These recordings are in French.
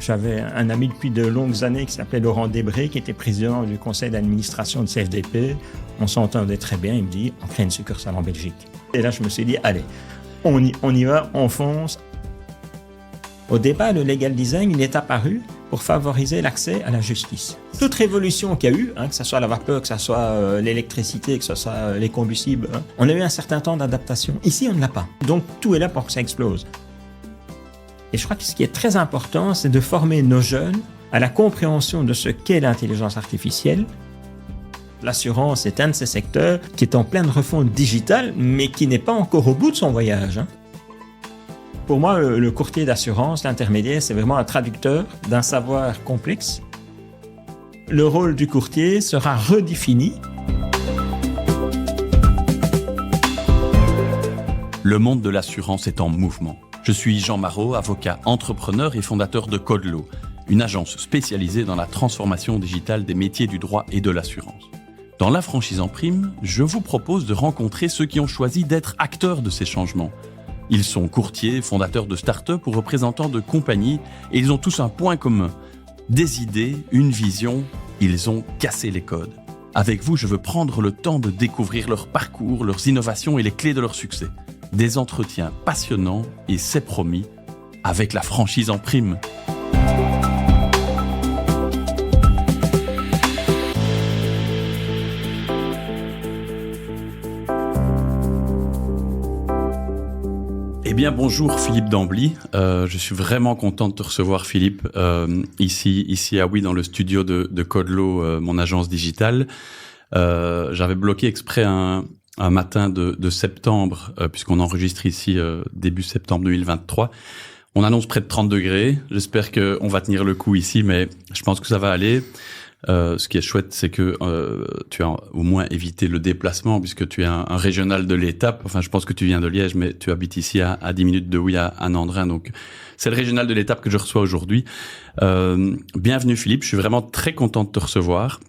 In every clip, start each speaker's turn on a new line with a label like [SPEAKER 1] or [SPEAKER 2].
[SPEAKER 1] J'avais un ami depuis de longues années qui s'appelait Laurent Debré, qui était président du conseil d'administration de CFDP. On s'entendait très bien. Il me dit, on crée une succursale en Belgique. Et là, je me suis dit, allez, on y va, on fonce. Au départ, le legal design, il est apparu pour favoriser l'accès à la justice. Toute révolution qu'il y a eu, que ce soit la vapeur, que ce soit l'électricité, que ce soit les combustibles, on a eu un certain temps d'adaptation. Ici, on ne l'a pas. Donc, tout est là pour que ça explose. Et je crois que ce qui est très important, c'est de former nos jeunes à la compréhension de ce qu'est l'intelligence artificielle. L'assurance est un de ces secteurs qui est en pleine refonte digitale, mais qui n'est pas encore au bout de son voyage. Pour moi, le courtier d'assurance, l'intermédiaire, c'est vraiment un traducteur d'un savoir complexe. Le rôle du courtier sera redéfini.
[SPEAKER 2] Le monde de l'assurance est en mouvement. Je suis Jean Marot, avocat, entrepreneur et fondateur de Code-Law, une agence spécialisée dans la transformation digitale des métiers du droit et de l'assurance. Dans La Franchise en Prime, je vous propose de rencontrer ceux qui ont choisi d'être acteurs de ces changements. Ils sont courtiers, fondateurs de start-up ou représentants de compagnies et ils ont tous un point commun. Des idées, une vision, ils ont cassé les codes. Avec vous, je veux prendre le temps de découvrir leur parcours, leurs innovations et les clés de leur succès. Des entretiens passionnants et c'est promis, avec La Franchise en Prime. Eh bien, bonjour Philippe Dambly. Je suis vraiment content de te recevoir, Philippe, ici à Oui, dans le studio de Code-Law, mon agence digitale. J'avais bloqué exprès un matin de septembre, puisqu'on enregistre ici début septembre 2023. On annonce près de 30 degrés. J'espère qu'on va tenir le coup ici, mais je pense que ça va aller. Ce qui est chouette, c'est que tu as au moins évité le déplacement, puisque tu es un régional de l'étape. Enfin, je pense que tu viens de Liège, mais tu habites ici à 10 minutes de Oui, à Nandrin. Donc, c'est le régional de l'étape que je reçois aujourd'hui. Bienvenue Philippe, je suis vraiment très content de te recevoir.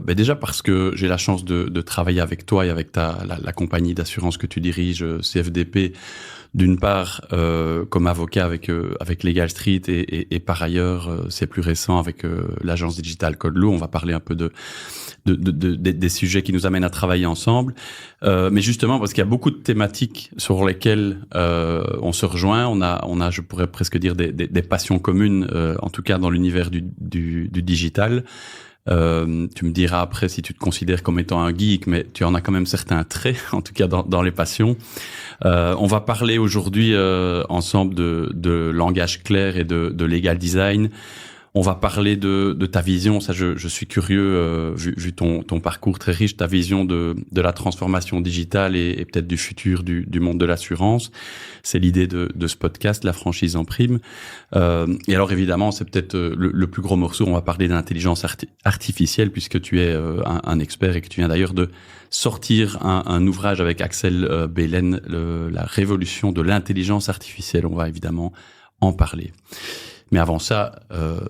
[SPEAKER 2] Déjà parce que j'ai la chance de travailler avec toi et avec la compagnie d'assurance que tu diriges, CFDP, d'une part comme avocat avec Legal Street et par ailleurs c'est plus récent avec l'agence digitale Code-Law. On va parler un peu des sujets qui nous amènent à travailler ensemble, mais justement parce qu'il y a beaucoup de thématiques sur lesquelles on se rejoint. On a je pourrais presque dire des passions communes, en tout cas dans l'univers du digital. Tu me diras après si tu te considères comme étant un geek, mais tu en as quand même certains traits, en tout cas dans les passions. On va parler aujourd'hui ensemble de langage clair et de legal design. On va parler de ta vision, ça je suis curieux, vu ton parcours très riche, ta vision de la transformation digitale et peut-être du futur du monde de l'assurance. C'est l'idée de ce podcast, La Franchise en Prime. Et alors évidemment, c'est peut-être le plus gros morceau, on va parler d'intelligence artificielle, puisque tu es un expert et que tu viens d'ailleurs de sortir un ouvrage avec Axel Belen, la révolution de l'intelligence artificielle. On va évidemment en parler. Mais avant ça,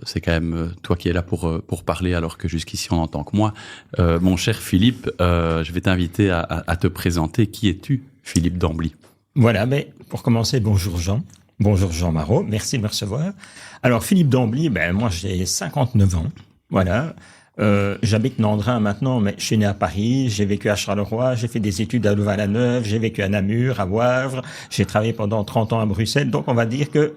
[SPEAKER 2] c'est quand même toi qui es là pour parler, alors que jusqu'ici on n'entend que moi. Mon cher Philippe, je vais t'inviter à te présenter. Qui es-tu, Philippe Dambly?
[SPEAKER 1] Voilà, mais pour commencer, bonjour Jean. Bonjour Jean Marot, merci de me recevoir. Alors Philippe Dambly, moi j'ai 59 ans, voilà. J'habite Nandrin maintenant, mais je suis né à Paris, j'ai vécu à Charleroi, j'ai fait des études à Louvain-la-Neuve, j'ai vécu à Namur, à Wavre, j'ai travaillé pendant 30 ans à Bruxelles, donc on va dire que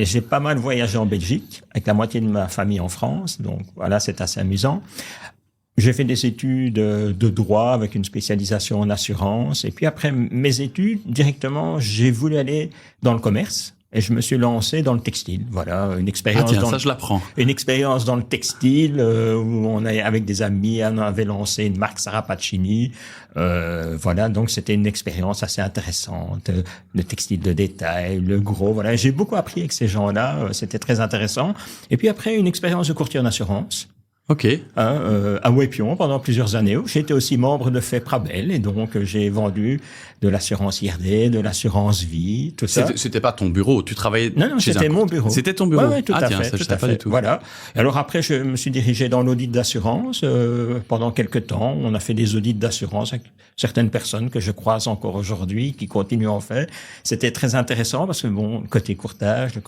[SPEAKER 1] j'ai pas mal voyagé en Belgique, avec la moitié de ma famille en France, donc voilà, c'est assez amusant. J'ai fait des études de droit avec une spécialisation en assurance, et puis après mes études, directement, j'ai voulu aller dans le commerce, et je me suis lancé dans le textile. Voilà, une expérience.
[SPEAKER 2] Je l'apprends.
[SPEAKER 1] Une expérience dans le textile où avec des amis, on avait lancé une marque Sarah Pacini. Voilà, donc c'était une expérience assez intéressante. Le textile de détail, le gros. Voilà, j'ai beaucoup appris avec ces gens-là. C'était très intéressant. Et puis après, une expérience de courtier en assurance.
[SPEAKER 2] Ok.
[SPEAKER 1] À Wépion pendant plusieurs années. J'étais aussi membre de FEPRABEL et donc j'ai vendu de l'assurance IRD, de l'assurance vie, tout ça.
[SPEAKER 2] C'était pas ton bureau, tu travaillais
[SPEAKER 1] Non, c'était mon bureau.
[SPEAKER 2] C'était ton bureau.
[SPEAKER 1] Ouais, tout à
[SPEAKER 2] tiens,
[SPEAKER 1] fait,
[SPEAKER 2] ça, je
[SPEAKER 1] tout à
[SPEAKER 2] savais pas
[SPEAKER 1] fait.
[SPEAKER 2] du tout.
[SPEAKER 1] Voilà. Et alors après, je me suis dirigé dans l'audit d'assurance pendant quelques temps. On a fait des audits d'assurance avec certaines personnes que je croise encore aujourd'hui, qui continuent à en faire. C'était très intéressant parce que bon, côté courtage, le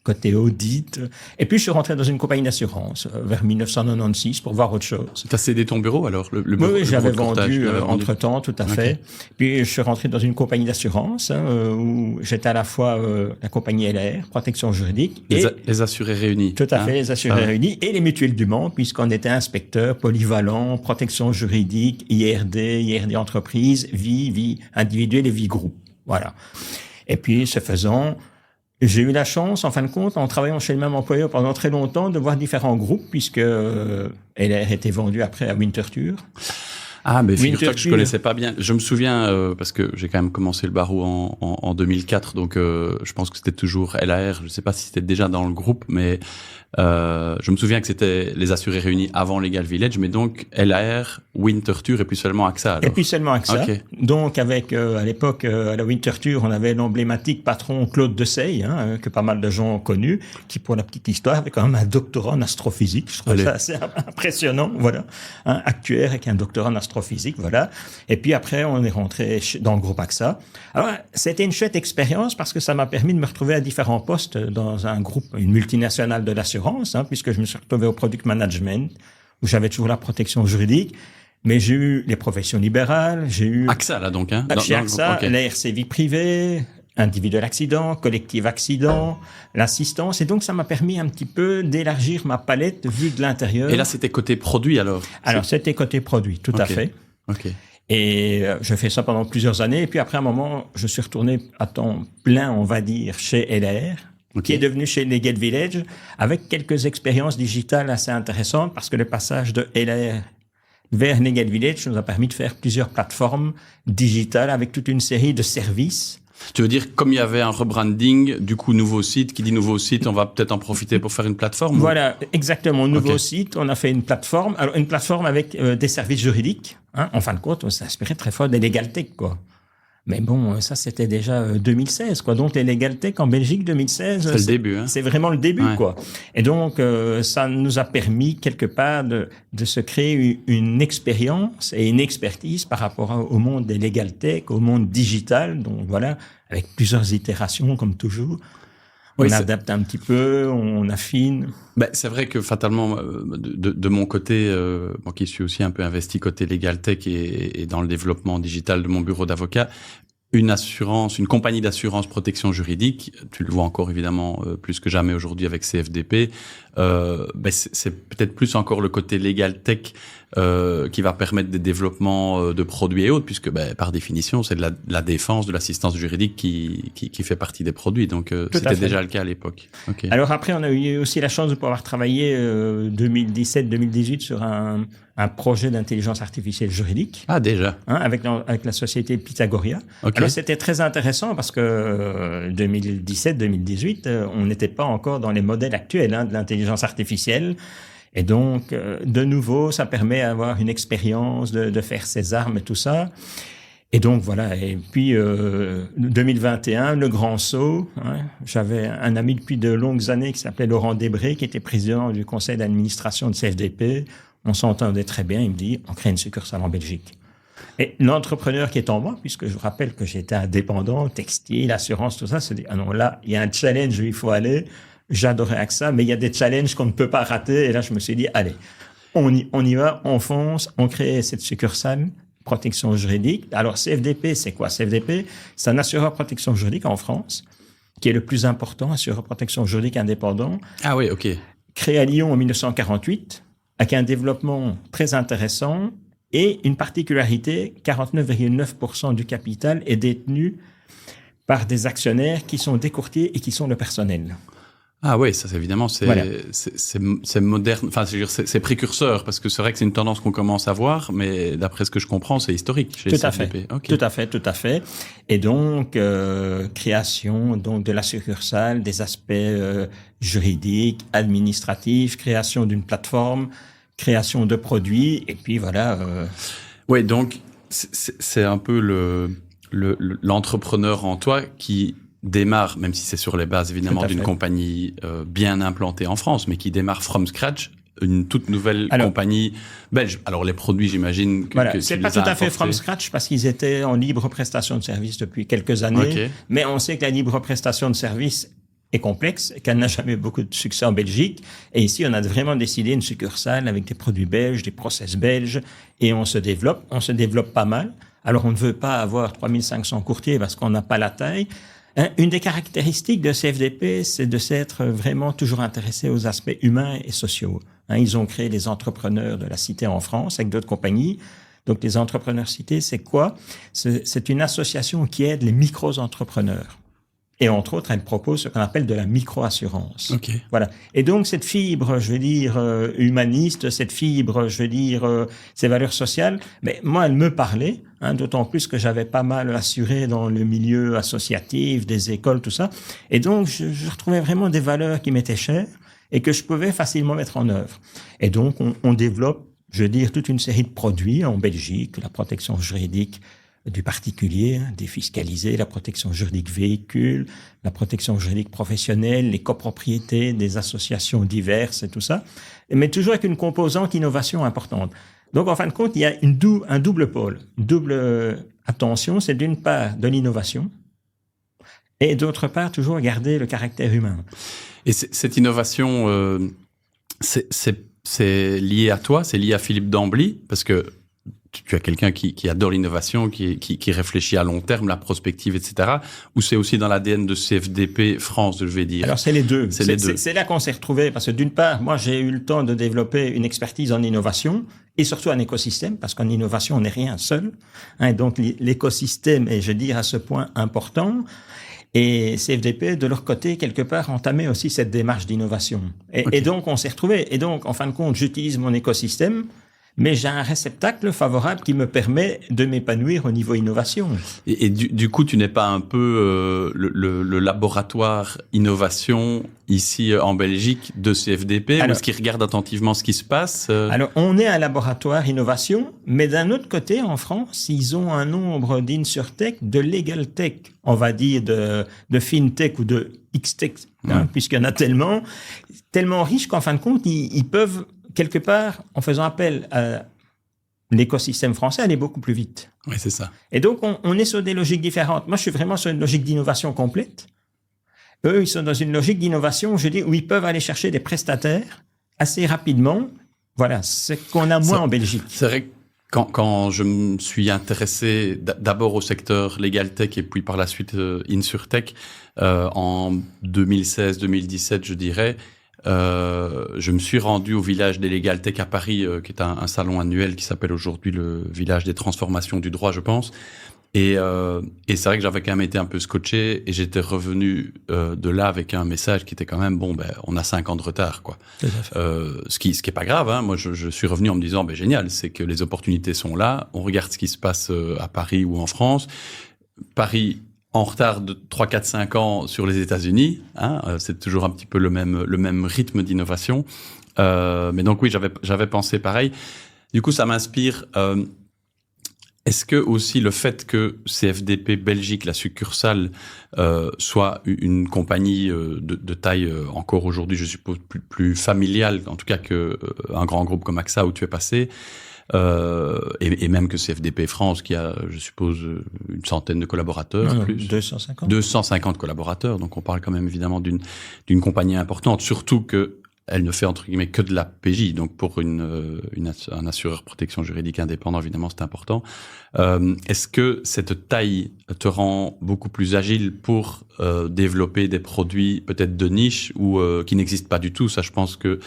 [SPEAKER 1] côté audit. Et puis je suis rentré dans une compagnie d'assurance vers 1996 pour voir autre chose.
[SPEAKER 2] T'as cédé ton bureau alors le bureau,
[SPEAKER 1] Oui, j'avais
[SPEAKER 2] bureau de courtage,
[SPEAKER 1] vendu entre-temps, tout à fait. Puis je suis rentré dans une compagnie d'assurance où j'étais à la fois la compagnie LR, protection juridique, et
[SPEAKER 2] les assurés réunis.
[SPEAKER 1] Tout à fait, les assurés réunis et les mutuelles du monde, puisqu'on était inspecteur polyvalent, protection juridique, IRD entreprise, vie individuelle et vie groupe. Voilà. Et puis, ce faisant, j'ai eu la chance, en fin de compte, en travaillant chez le même employeur pendant très longtemps, de voir différents groupes, puisque LR était vendu après à Winterthur.
[SPEAKER 2] Ah, mais figure-toi que je connaissais pas bien. Je me souviens, parce que j'ai quand même commencé le barreau en 2004, donc je pense que c'était toujours LAR. Je sais pas si c'était déjà dans le groupe, mais je me souviens que c'était les assurés réunis avant Legal Village, mais donc LAR, Winterthur et puis seulement AXA. Alors.
[SPEAKER 1] Et puis seulement AXA.
[SPEAKER 2] Okay.
[SPEAKER 1] Donc avec, à l'époque, à la Winterthur, on avait l'emblématique patron Claude Dessay, que pas mal de gens ont connu, qui pour la petite histoire avait quand même un doctorat en astrophysique. Je trouve ça assez impressionnant, voilà. Un actuaire avec un doctorat en astrophysique, voilà. Et puis après, on est rentré dans le groupe AXA. Alors, c'était une chouette expérience parce que ça m'a permis de me retrouver à différents postes dans un groupe, une multinationale de l'assurance, puisque je me suis retrouvé au product management, où j'avais toujours la protection juridique. Mais j'ai eu les professions libérales, j'ai eu...
[SPEAKER 2] AXA, là, donc, hein?
[SPEAKER 1] Chez AXA, la RC vie privée, individuel accident, collectif accident, l'assistance. Et donc, ça m'a permis un petit peu d'élargir ma palette vue de l'intérieur.
[SPEAKER 2] Et là, c'était côté produit, alors?
[SPEAKER 1] Alors, c'était côté produit, tout à fait.
[SPEAKER 2] Ok.
[SPEAKER 1] Et je fais ça pendant plusieurs années. Et puis, après un moment, je suis retourné à temps plein, on va dire, chez LR. Qui est devenu chez Legal Village, avec quelques expériences digitales assez intéressantes, parce que le passage de LR vers Legal Village nous a permis de faire plusieurs plateformes digitales avec toute une série de services.
[SPEAKER 2] Tu veux dire, comme il y avait un rebranding, du coup, nouveau site, qui dit nouveau site, on va peut-être en profiter pour faire une plateforme?
[SPEAKER 1] Voilà, exactement. Nouveau site, on a fait une plateforme. Alors, une plateforme avec des services juridiques. En fin de compte, on s'inspirait très fort des Legal Tech, quoi. Mais bon, ça, c'était déjà 2016, quoi. Donc, les Legal Tech en Belgique, 2016.
[SPEAKER 2] C'est le début, hein.
[SPEAKER 1] C'est vraiment le début, quoi. Et donc, ça nous a permis, quelque part, de se créer une expérience et une expertise par rapport au monde des Legal Tech, au monde digital. Donc, voilà, avec plusieurs itérations, comme toujours. On adapte un petit peu, on affine.
[SPEAKER 2] Ben, c'est vrai que fatalement, de mon côté, moi qui suis aussi un peu investi côté Legal Tech et dans le développement digital de mon bureau d'avocat, une compagnie d'assurance protection juridique, tu le vois encore évidemment plus que jamais aujourd'hui avec CFDP, c'est peut-être plus encore le côté Legal Tech qui va permettre des développements de produits et autres, puisque par définition, c'est de la défense, de l'assistance juridique qui fait partie des produits. Donc, c'était déjà le cas à l'époque. Okay.
[SPEAKER 1] Alors après, on a eu aussi la chance de pouvoir travailler 2017-2018 sur un projet d'intelligence artificielle juridique.
[SPEAKER 2] Ah, déjà.
[SPEAKER 1] Avec la société Pythagoria. Okay. Alors, c'était très intéressant parce que 2017-2018, on n'était pas encore dans les modèles actuels de l'intelligence artificielle. Et donc, de nouveau, ça permet d'avoir une expérience, de faire ses armes et tout ça. Et donc, voilà. Et puis, 2021, le grand saut. J'avais un ami depuis de longues années qui s'appelait Laurent Debré, qui était président du conseil d'administration de CFDP. On s'entendait très bien. Il me dit, on crée une succursale en Belgique. Et l'entrepreneur qui est en moi, puisque je vous rappelle que j'étais indépendant, textile, assurance, tout ça, se dit, ah non, là, il y a un challenge où il faut aller. J'adorais AXA, mais il y a des challenges qu'on ne peut pas rater. Et là, je me suis dit, allez, on y va, on fonce, on crée cette succursale protection juridique. Alors, CFDP, c'est quoi? CFDP, c'est un assureur protection juridique en France, qui est le plus important, assureur protection juridique indépendant.
[SPEAKER 2] Ah oui, ok.
[SPEAKER 1] Créé à Lyon en 1948, avec un développement très intéressant et une particularité, 49,9% du capital est détenu par des actionnaires qui sont des courtiers et qui sont le personnel.
[SPEAKER 2] Ah oui, ça, évidemment, c'est moderne. Enfin, c'est précurseur, parce que c'est vrai que c'est une tendance qu'on commence à voir, mais d'après ce que je comprends, c'est historique chez CFDP.
[SPEAKER 1] Okay. Tout à fait. Et donc, création donc de la succursale, des aspects juridiques, administratifs, création d'une plateforme, création de produits, et puis voilà.
[SPEAKER 2] Oui, donc c'est un peu l'entrepreneur en toi qui démarre, même si c'est sur les bases évidemment d'une compagnie bien implantée en France, mais qui démarre from scratch, une toute nouvelle compagnie belge. Alors les produits, j'imagine que
[SPEAKER 1] c'est pas tout à fait from scratch parce qu'ils étaient en libre prestation de service depuis quelques années, mais on sait que la libre prestation de service est complexe, qu'elle n'a jamais beaucoup de succès en Belgique. Et ici, on a vraiment décidé une succursale avec des produits belges, des process belges, et on se développe pas mal. Alors on ne veut pas avoir 3500 courtiers parce qu'on n'a pas la taille. Une des caractéristiques de CFDP, c'est de s'être vraiment toujours intéressé aux aspects humains et sociaux. Ils ont créé les entrepreneurs de la Cité en France avec d'autres compagnies. Donc, les entrepreneurs Cité, c'est quoi? C'est une association qui aide les micro-entrepreneurs. Et entre autres, elle propose ce qu'on appelle de la micro-assurance. Voilà. Et donc, cette fibre, je veux dire, humaniste, cette fibre, je veux dire, ces valeurs sociales, mais moi, elle me parlait, d'autant plus que j'avais pas mal assuré dans le milieu associatif, des écoles, tout ça. Et donc, je retrouvais vraiment des valeurs qui m'étaient chères et que je pouvais facilement mettre en œuvre. Et donc, on développe, je veux dire, toute une série de produits en Belgique, la protection juridique du particulier, défiscaliser, la protection juridique véhicule, la protection juridique professionnelle, les copropriétés, des associations diverses et tout ça, mais toujours avec une composante innovation importante. Donc, en fin de compte, il y a un double pôle, une double attention, c'est d'une part de l'innovation et d'autre part toujours garder le caractère humain.
[SPEAKER 2] Et cette innovation, c'est lié à toi, c'est lié à Philippe Dambly, parce que tu as quelqu'un qui adore l'innovation, qui réfléchit à long terme, la prospective, etc. Ou c'est aussi dans l'ADN de CFDP France, je vais dire?
[SPEAKER 1] Alors, c'est les deux. C'est là qu'on s'est retrouvés. Parce que d'une part, moi, j'ai eu le temps de développer une expertise en innovation et surtout un écosystème, parce qu'en innovation, on n'est rien seul. Donc, l'écosystème est, je veux dire, à ce point important. Et CFDP, de leur côté, quelque part, entamait aussi cette démarche d'innovation. Et donc, on s'est retrouvés. Et donc, en fin de compte, j'utilise mon écosystème, mais j'ai un réceptacle favorable qui me permet de m'épanouir au niveau innovation.
[SPEAKER 2] Et du coup, tu n'es pas un peu le laboratoire innovation ici en Belgique de CFDP, ou est-ce qu'ils regardent attentivement ce qui se passe?
[SPEAKER 1] Alors, on est un laboratoire innovation, mais d'un autre côté, en France, ils ont un nombre d'insurtech, de legal tech, on va dire de fintech ou de x-tech, puisqu'il y en a tellement riches qu'en fin de compte, ils peuvent quelque part, en faisant appel à l'écosystème français, aller beaucoup plus vite.
[SPEAKER 2] Oui, c'est ça.
[SPEAKER 1] Et donc, on est sur des logiques différentes. Moi, je suis vraiment sur une logique d'innovation complète. Eux, ils sont dans une logique d'innovation, je dis, où ils peuvent aller chercher des prestataires assez rapidement. Voilà, c'est qu'on a moins en Belgique.
[SPEAKER 2] C'est vrai que quand je me suis intéressé d'abord au secteur legal tech et puis par la suite insurtech, en 2016-2017, je dirais, je me suis rendu au village des Legal Tech à Paris, qui est un salon annuel qui s'appelle aujourd'hui le village des transformations du droit, je pense. Et c'est vrai que j'avais quand même été un peu scotché et j'étais revenu de là avec un message qui était quand même on a 5 ans de retard, quoi. Ce qui est pas grave, hein. Moi, je suis revenu en me disant, génial, c'est que les opportunités sont là. On regarde ce qui se passe à Paris ou en France. Paris en retard de 3, 4, 5 ans sur les États-Unis, c'est toujours un petit peu le même rythme d'innovation. Mais donc oui, j'avais pensé pareil. Du coup, ça m'inspire. Est-ce que aussi le fait que CFDP Belgique, la succursale, soit une compagnie de taille encore aujourd'hui, je suppose, plus familiale, en tout cas qu'un grand groupe comme AXA où tu es passé, et même que CFDP France qui a, je suppose, une centaine de collaborateurs, plus 250 collaborateurs, donc on parle quand même évidemment d'une compagnie importante, surtout que elle ne fait entre guillemets que de la PJ, donc pour un assureur protection juridique indépendant, évidemment, c'est important. Est-ce que cette taille te rend beaucoup plus agile pour développer des produits peut-être de niche ou qui n'existent pas du tout? Ça, je pense que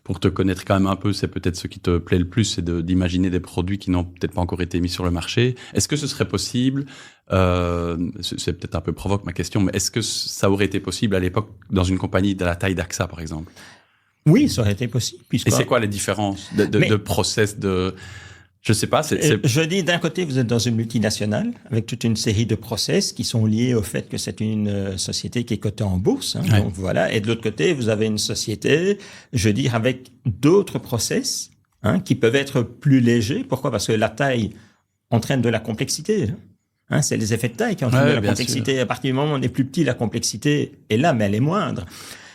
[SPEAKER 2] pour te connaître quand même un peu, c'est peut-être ce qui te plaît le plus, c'est d'imaginer des produits qui n'ont peut-être pas encore été mis sur le marché. Est-ce que ce serait possible C'est peut-être un peu provoque ma question, mais est-ce que ça aurait été possible à l'époque dans une compagnie de la taille d'AXA, par exemple?
[SPEAKER 1] Oui, ça aurait été possible.
[SPEAKER 2] Et c'est quoi les différences de process de... Je sais pas.
[SPEAKER 1] Je dis, d'un côté, vous êtes dans une multinationale avec toute une série de process qui sont liés au fait que c'est une société qui est cotée en bourse. Hein,
[SPEAKER 2] ouais.
[SPEAKER 1] Donc voilà. Et de l'autre côté, vous avez une société, je veux dire, avec d'autres process qui peuvent être plus légers. Pourquoi? Parce que la taille entraîne de la complexité. C'est les effets de taille qui entraînent de la complexité.
[SPEAKER 2] Sûr.
[SPEAKER 1] À partir du moment où on est plus petit, la complexité est là, mais elle est moindre.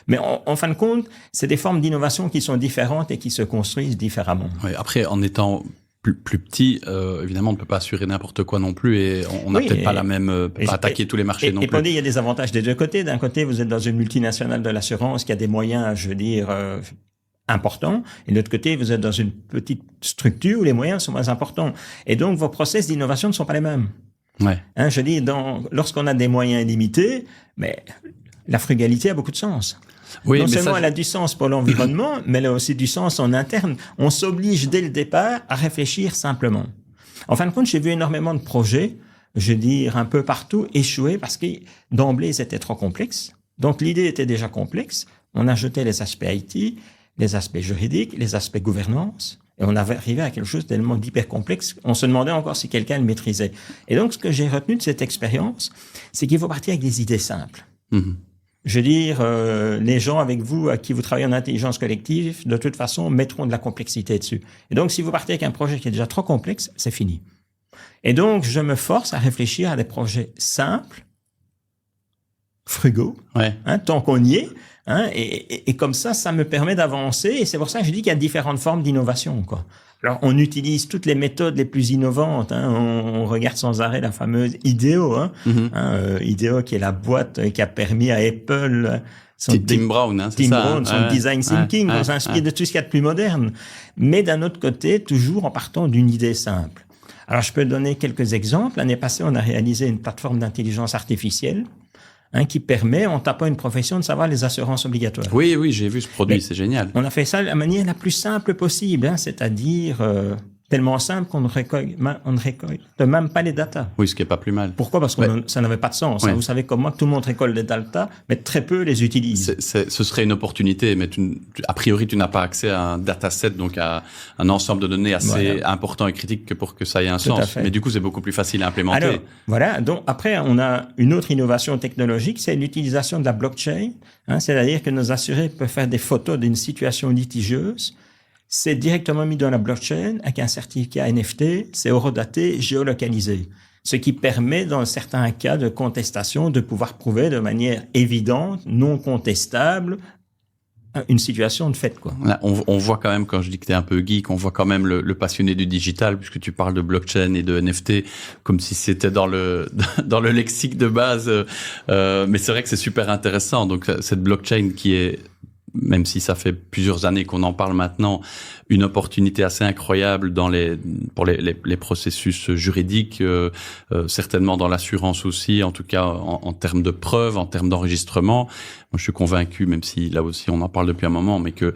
[SPEAKER 1] Mais en fin de compte, c'est des formes d'innovation qui sont différentes et qui se construisent différemment.
[SPEAKER 2] Oui, après, en étant plus petit, évidemment, on ne peut pas assurer n'importe quoi non plus et on n'a peut-être pas la même, pas attaquer tous les marchés non plus.
[SPEAKER 1] Et il y a des avantages des deux côtés. D'un côté, vous êtes dans une multinationale de l'assurance qui a des moyens, je veux dire, importants. Et de l'autre côté, vous êtes dans une petite structure où les moyens sont moins importants. Et donc, vos process d'innovation ne sont pas les mêmes.
[SPEAKER 2] Ouais.
[SPEAKER 1] Je dis, lorsqu'on a des moyens limités, mais la frugalité a beaucoup de sens.
[SPEAKER 2] Oui,
[SPEAKER 1] non
[SPEAKER 2] mais
[SPEAKER 1] seulement elle a du sens pour l'environnement, mais elle a aussi du sens en interne. On s'oblige dès le départ à réfléchir simplement. En fin de compte, j'ai vu énormément de projets, je veux dire un peu partout, échouer parce que d'emblée, c'était trop complexe. Donc l'idée était déjà complexe. On ajoutait les aspects IT, les aspects juridiques, les aspects gouvernance. Et on avait arrivé à quelque chose tellement d'hyper complexe. On se demandait encore si quelqu'un le maîtrisait. Et donc, ce que j'ai retenu de cette expérience, c'est qu'il faut partir avec des idées simples.
[SPEAKER 2] Mm-hmm.
[SPEAKER 1] Je veux dire, les gens avec vous, à qui vous travaillez en intelligence collective, de toute façon, mettront de la complexité dessus. Et donc, si vous partez avec un projet qui est déjà trop complexe, c'est fini. Et donc, je me force à réfléchir à des projets simples, frugaux, tant qu'on y est. Et comme ça me permet d'avancer. Et c'est pour ça que je dis qu'il y a différentes formes d'innovation, quoi. Alors, on utilise toutes les méthodes les plus innovantes. On regarde sans arrêt la fameuse IDEO. IDEO qui est la boîte qui a permis à Apple...
[SPEAKER 2] Tim Brown, c'est ça.
[SPEAKER 1] Tim Brown, son design thinking, on s'inspire de tout ce qu'il y a de plus moderne. Mais d'un autre côté, toujours en partant d'une idée simple. Alors, je peux donner quelques exemples. L'année passée, on a réalisé une plateforme d'intelligence artificielle qui permet, en tapant une profession, de savoir les assurances obligatoires.
[SPEAKER 2] Oui, j'ai vu ce produit, c'est génial.
[SPEAKER 1] On a fait ça de la manière la plus simple possible, c'est-à-dire tellement simple qu'on ne récolte même pas les datas.
[SPEAKER 2] Oui, ce qui est pas plus mal.
[SPEAKER 1] Pourquoi? Parce que ça n'avait pas de sens. Vous savez comme moi, tout le monde récolte des datas, mais très peu les utilise.
[SPEAKER 2] Ce serait une opportunité, mais a priori, tu n'as pas accès à un dataset, donc à un ensemble de données assez important et critique que pour que ça ait un sens. Mais du coup, c'est beaucoup plus facile à implémenter.
[SPEAKER 1] Alors, voilà. Donc, après, on a une autre innovation technologique, c'est l'utilisation de la blockchain. C'est-à-dire que nos assurés peuvent faire des photos d'une situation litigieuse. C'est directement mis dans la blockchain avec un certificat NFT, c'est horodaté, géolocalisé. Ce qui permet, dans certains cas de contestation, de pouvoir prouver de manière évidente, non contestable, une situation de fait, quoi.
[SPEAKER 2] On voit quand même, quand je dis que tu es un peu geek, on voit quand même le passionné du digital, puisque tu parles de blockchain et de NFT, comme si c'était dans le lexique de base. Mais c'est vrai que c'est super intéressant. Donc, cette blockchain qui est, même si ça fait plusieurs années qu'on en parle maintenant, une opportunité assez incroyable pour les processus juridiques, certainement dans l'assurance aussi, en tout cas en termes de preuves, en termes d'enregistrement. Moi, je suis convaincu, même si là aussi on en parle depuis un moment, mais que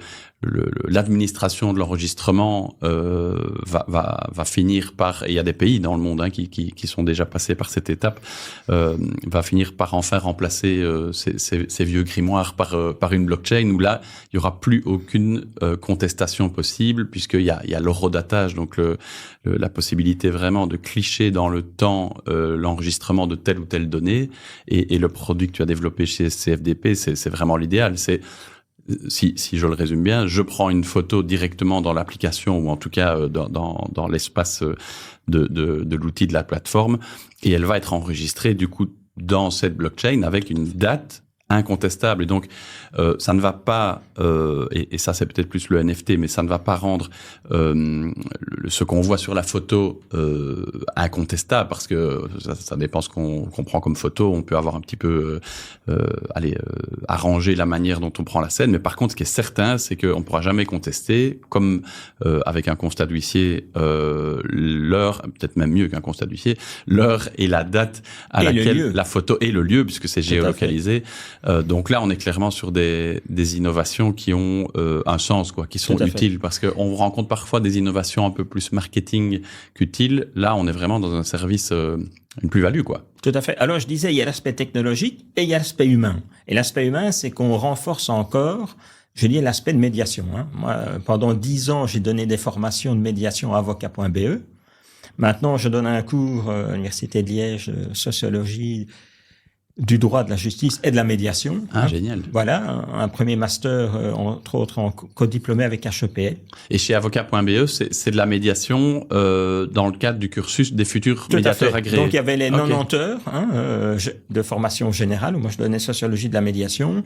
[SPEAKER 2] l'administration de l'enregistrement va finir par, et il y a des pays dans le monde qui sont déjà passés par cette étape, va finir par enfin remplacer ces vieux grimoires par une blockchain où là il y aura plus aucune contestation possible, puisqu'il y a l'horodatage, donc la possibilité vraiment de clicher dans le temps l'enregistrement de telle ou telle donnée, et le produit que tu as développé chez CFDP, c'est vraiment l'idéal. C'est si je le résume bien, je prends une photo directement dans l'application, ou en tout cas dans l'espace de l'outil de la plateforme, et elle va être enregistrée du coup dans cette blockchain avec une date incontestable. Et donc ça ne va pas et ça c'est peut-être plus le NFT, mais ça ne va pas rendre ce qu'on voit sur la photo incontestable, parce que ça dépend ce qu'on prend comme photo. On peut avoir un petit peu arranger la manière dont on prend la scène, mais par contre ce qui est certain, c'est qu'on ne pourra jamais contester, comme avec un constat d'huissier, l'heure, peut-être même mieux qu'un constat d'huissier, l'heure et la date à laquelle la photo, et le lieu, puisque c'est géolocalisé. Donc là, on est clairement sur des innovations qui ont un sens, quoi, qui sont utiles, parce qu'on rencontre parfois des innovations un peu plus marketing qu'utiles. Là, on est vraiment dans un service Une plus-value, quoi.
[SPEAKER 1] Tout à fait. Alors, je disais, il y a l'aspect technologique et il y a l'aspect humain. Et l'aspect humain, c'est qu'on renforce encore, je dis, l'aspect de médiation. Moi, pendant 10 ans, j'ai donné des formations de médiation à avocat.be. Maintenant, je donne un cours à l'Université de Liège de sociologie du droit de la justice et de la médiation.
[SPEAKER 2] Ah, génial.
[SPEAKER 1] Voilà, un premier master, entre autres, en codiplômé avec HEPL.
[SPEAKER 2] Et chez avocat.be, c'est de la médiation dans le cadre du cursus des futurs médiateurs agréés.
[SPEAKER 1] Donc, il y avait les 90 heures de formation générale, où moi, je donnais sociologie de la médiation.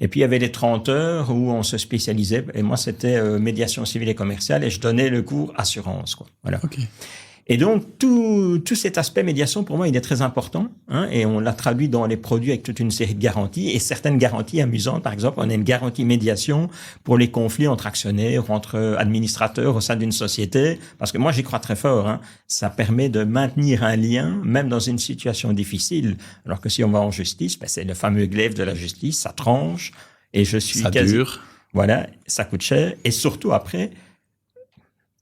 [SPEAKER 1] Et puis, il y avait les 30 heures où on se spécialisait. Et moi, c'était médiation civile et commerciale, et je donnais le cours assurance, quoi. Voilà.
[SPEAKER 2] Okay.
[SPEAKER 1] Et donc, tout cet aspect médiation, pour moi, il est très important. Et on l'a traduit dans les produits avec toute une série de garanties. Et certaines garanties amusantes, par exemple, on a une garantie médiation pour les conflits entre actionnaires, entre administrateurs au sein d'une société. Parce que moi, j'y crois très fort. Ça permet de maintenir un lien, même dans une situation difficile. Alors que si on va en justice, c'est le fameux glaive de la justice, ça tranche. Et je suis
[SPEAKER 2] ça dure.
[SPEAKER 1] Voilà, ça coûte cher. Et surtout, après,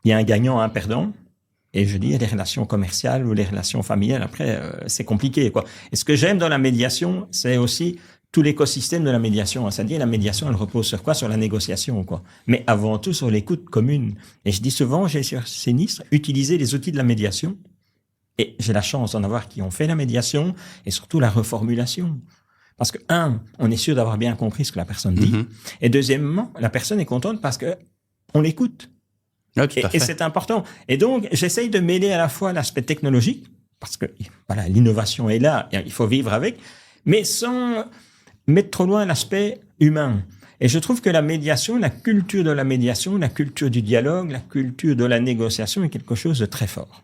[SPEAKER 1] il y a un gagnant, un perdant. Et je dis, les relations commerciales ou les relations familiales, après, c'est compliqué, quoi. Et ce que j'aime dans la médiation, c'est aussi tout l'écosystème de la médiation. C'est-à-dire, la médiation, elle repose sur quoi? Sur la négociation, quoi. Mais avant tout, sur l'écoute commune. Et je dis souvent, j'ai sur Sinistre, utilisez les outils de la médiation. Et j'ai la chance d'en avoir qui ont fait la médiation et surtout la reformulation. Parce que, on est sûr d'avoir bien compris ce que la personne dit. Et deuxièmement, la personne est contente parce que on l'écoute. Et c'est important. Et donc, j'essaye de mêler à la fois l'aspect technologique, parce que voilà, l'innovation est là, il faut vivre avec, mais sans mettre trop loin l'aspect humain. Et je trouve que la médiation, la culture de la médiation, la culture du dialogue, la culture de la négociation est quelque chose de très fort.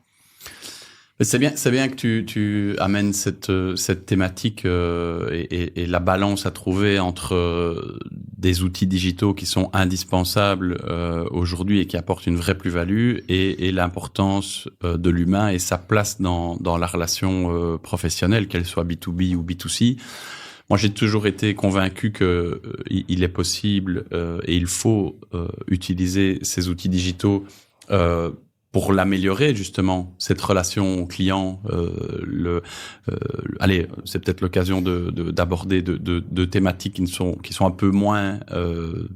[SPEAKER 2] C'est bien que tu amènes cette thématique et la balance à trouver entre des outils digitaux qui sont indispensables aujourd'hui et qui apportent une vraie plus-value et l'importance de l'humain et sa place dans la relation professionnelle, qu'elle soit B2B ou B2C. Moi, j'ai toujours été convaincu que il est possible et il faut utiliser ces outils digitaux pour l'améliorer, justement, cette relation client. Allez, c'est peut-être l'occasion d'aborder de thématiques qui sont un peu moins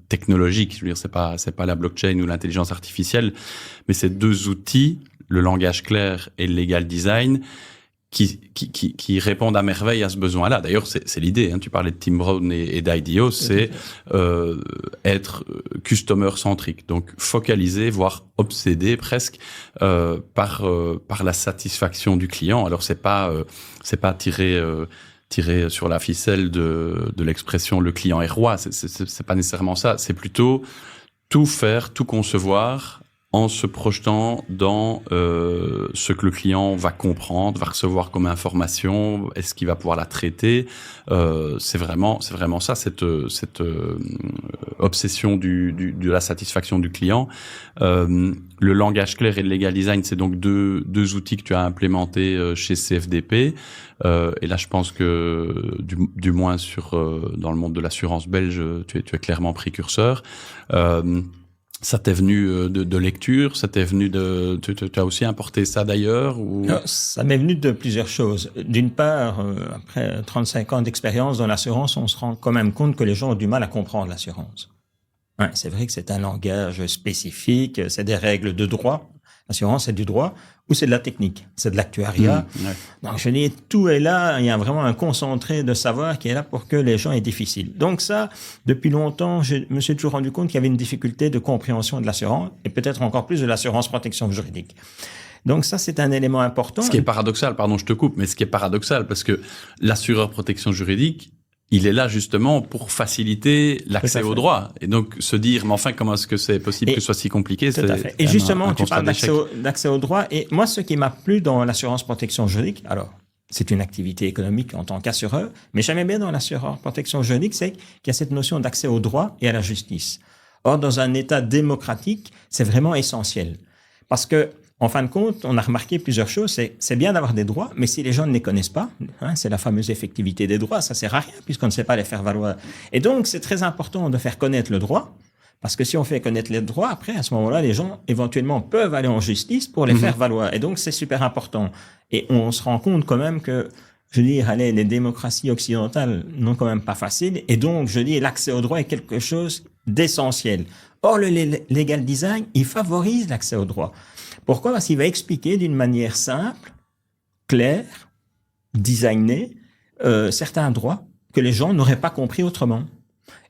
[SPEAKER 2] technologiques. Je veux dire, c'est pas la blockchain ou l'intelligence artificielle, mais ces deux outils, le langage clair et le legal design, qui répondent à merveille à ce besoin-là. D'ailleurs, c'est l'idée. Tu parlais de Tim Brown et d'IDEO, c'est être customer-centrique, donc focalisé, voire obsédé presque par la satisfaction du client. Alors, c'est pas tirer sur la ficelle de l'expression le client est roi. C'est pas nécessairement ça. C'est plutôt tout faire, tout concevoir en se projetant dans ce que le client va comprendre, va recevoir comme information, est-ce qu'il va pouvoir la traiter. C'est vraiment ça, cette obsession de la satisfaction du client. Le langage clair et le legal design, c'est donc deux outils que tu as implémentés chez CFDP. Et là, je pense que du moins dans le monde de l'assurance belge, tu es clairement précurseur. Ça t'est venu de lecture, ça t'est venu tu as aussi importé ça d'ailleurs ou...
[SPEAKER 1] Ça m'est venu de plusieurs choses. D'une part, après 35 ans d'expérience dans l'assurance, on se rend quand même compte que les gens ont du mal à comprendre l'assurance. Ouais, c'est vrai que c'est un langage spécifique, c'est des règles de droit. L'assurance, c'est du droit ou c'est de la technique, c'est de l'actuariat.
[SPEAKER 2] Ouais.
[SPEAKER 1] Donc, je dis, tout est là. Il y a vraiment un concentré de savoir qui est là pour que les gens aient difficile. Donc ça, depuis longtemps, je me suis toujours rendu compte qu'il y avait une difficulté de compréhension de l'assurance et peut-être encore plus de l'assurance protection juridique. Donc ça, c'est un élément important.
[SPEAKER 2] Ce qui est paradoxal, pardon, je te coupe, mais ce qui est paradoxal parce que l'assureur protection juridique, il est là justement pour faciliter l'accès au droit. Et donc, se dire, mais enfin, comment est-ce que c'est possible que ce soit si compliqué?
[SPEAKER 1] Tout à fait. Et justement, tu parles d'accès au droit. Et moi, ce qui m'a plu dans l'assurance protection juridique, alors, c'est une activité économique en tant qu'assureur, mais j'aimais bien dans l'assurance protection juridique, c'est qu'il y a cette notion d'accès au droit et à la justice. Or, dans un État démocratique, c'est vraiment essentiel. Parce que, en fin de compte, on a remarqué plusieurs choses. C'est bien d'avoir des droits, mais si les gens ne les connaissent pas, c'est la fameuse effectivité des droits, ça sert à rien puisqu'on ne sait pas les faire valoir. Et donc, c'est très important de faire connaître le droit Parce que si on fait connaître les droits, après, à ce moment-là, les gens, éventuellement, peuvent aller en justice pour les faire valoir. Et donc, c'est super important. Et on se rend compte quand même que, je veux dire, allez, les démocraties occidentales n'ont quand même pas facile. Et donc, je dis, l'accès au droit est quelque chose d'essentiel. Or, le legal design, il favorise l'accès au droit. Pourquoi? Parce qu'il va expliquer d'une manière simple, claire, designée, certains droits que les gens n'auraient pas compris autrement.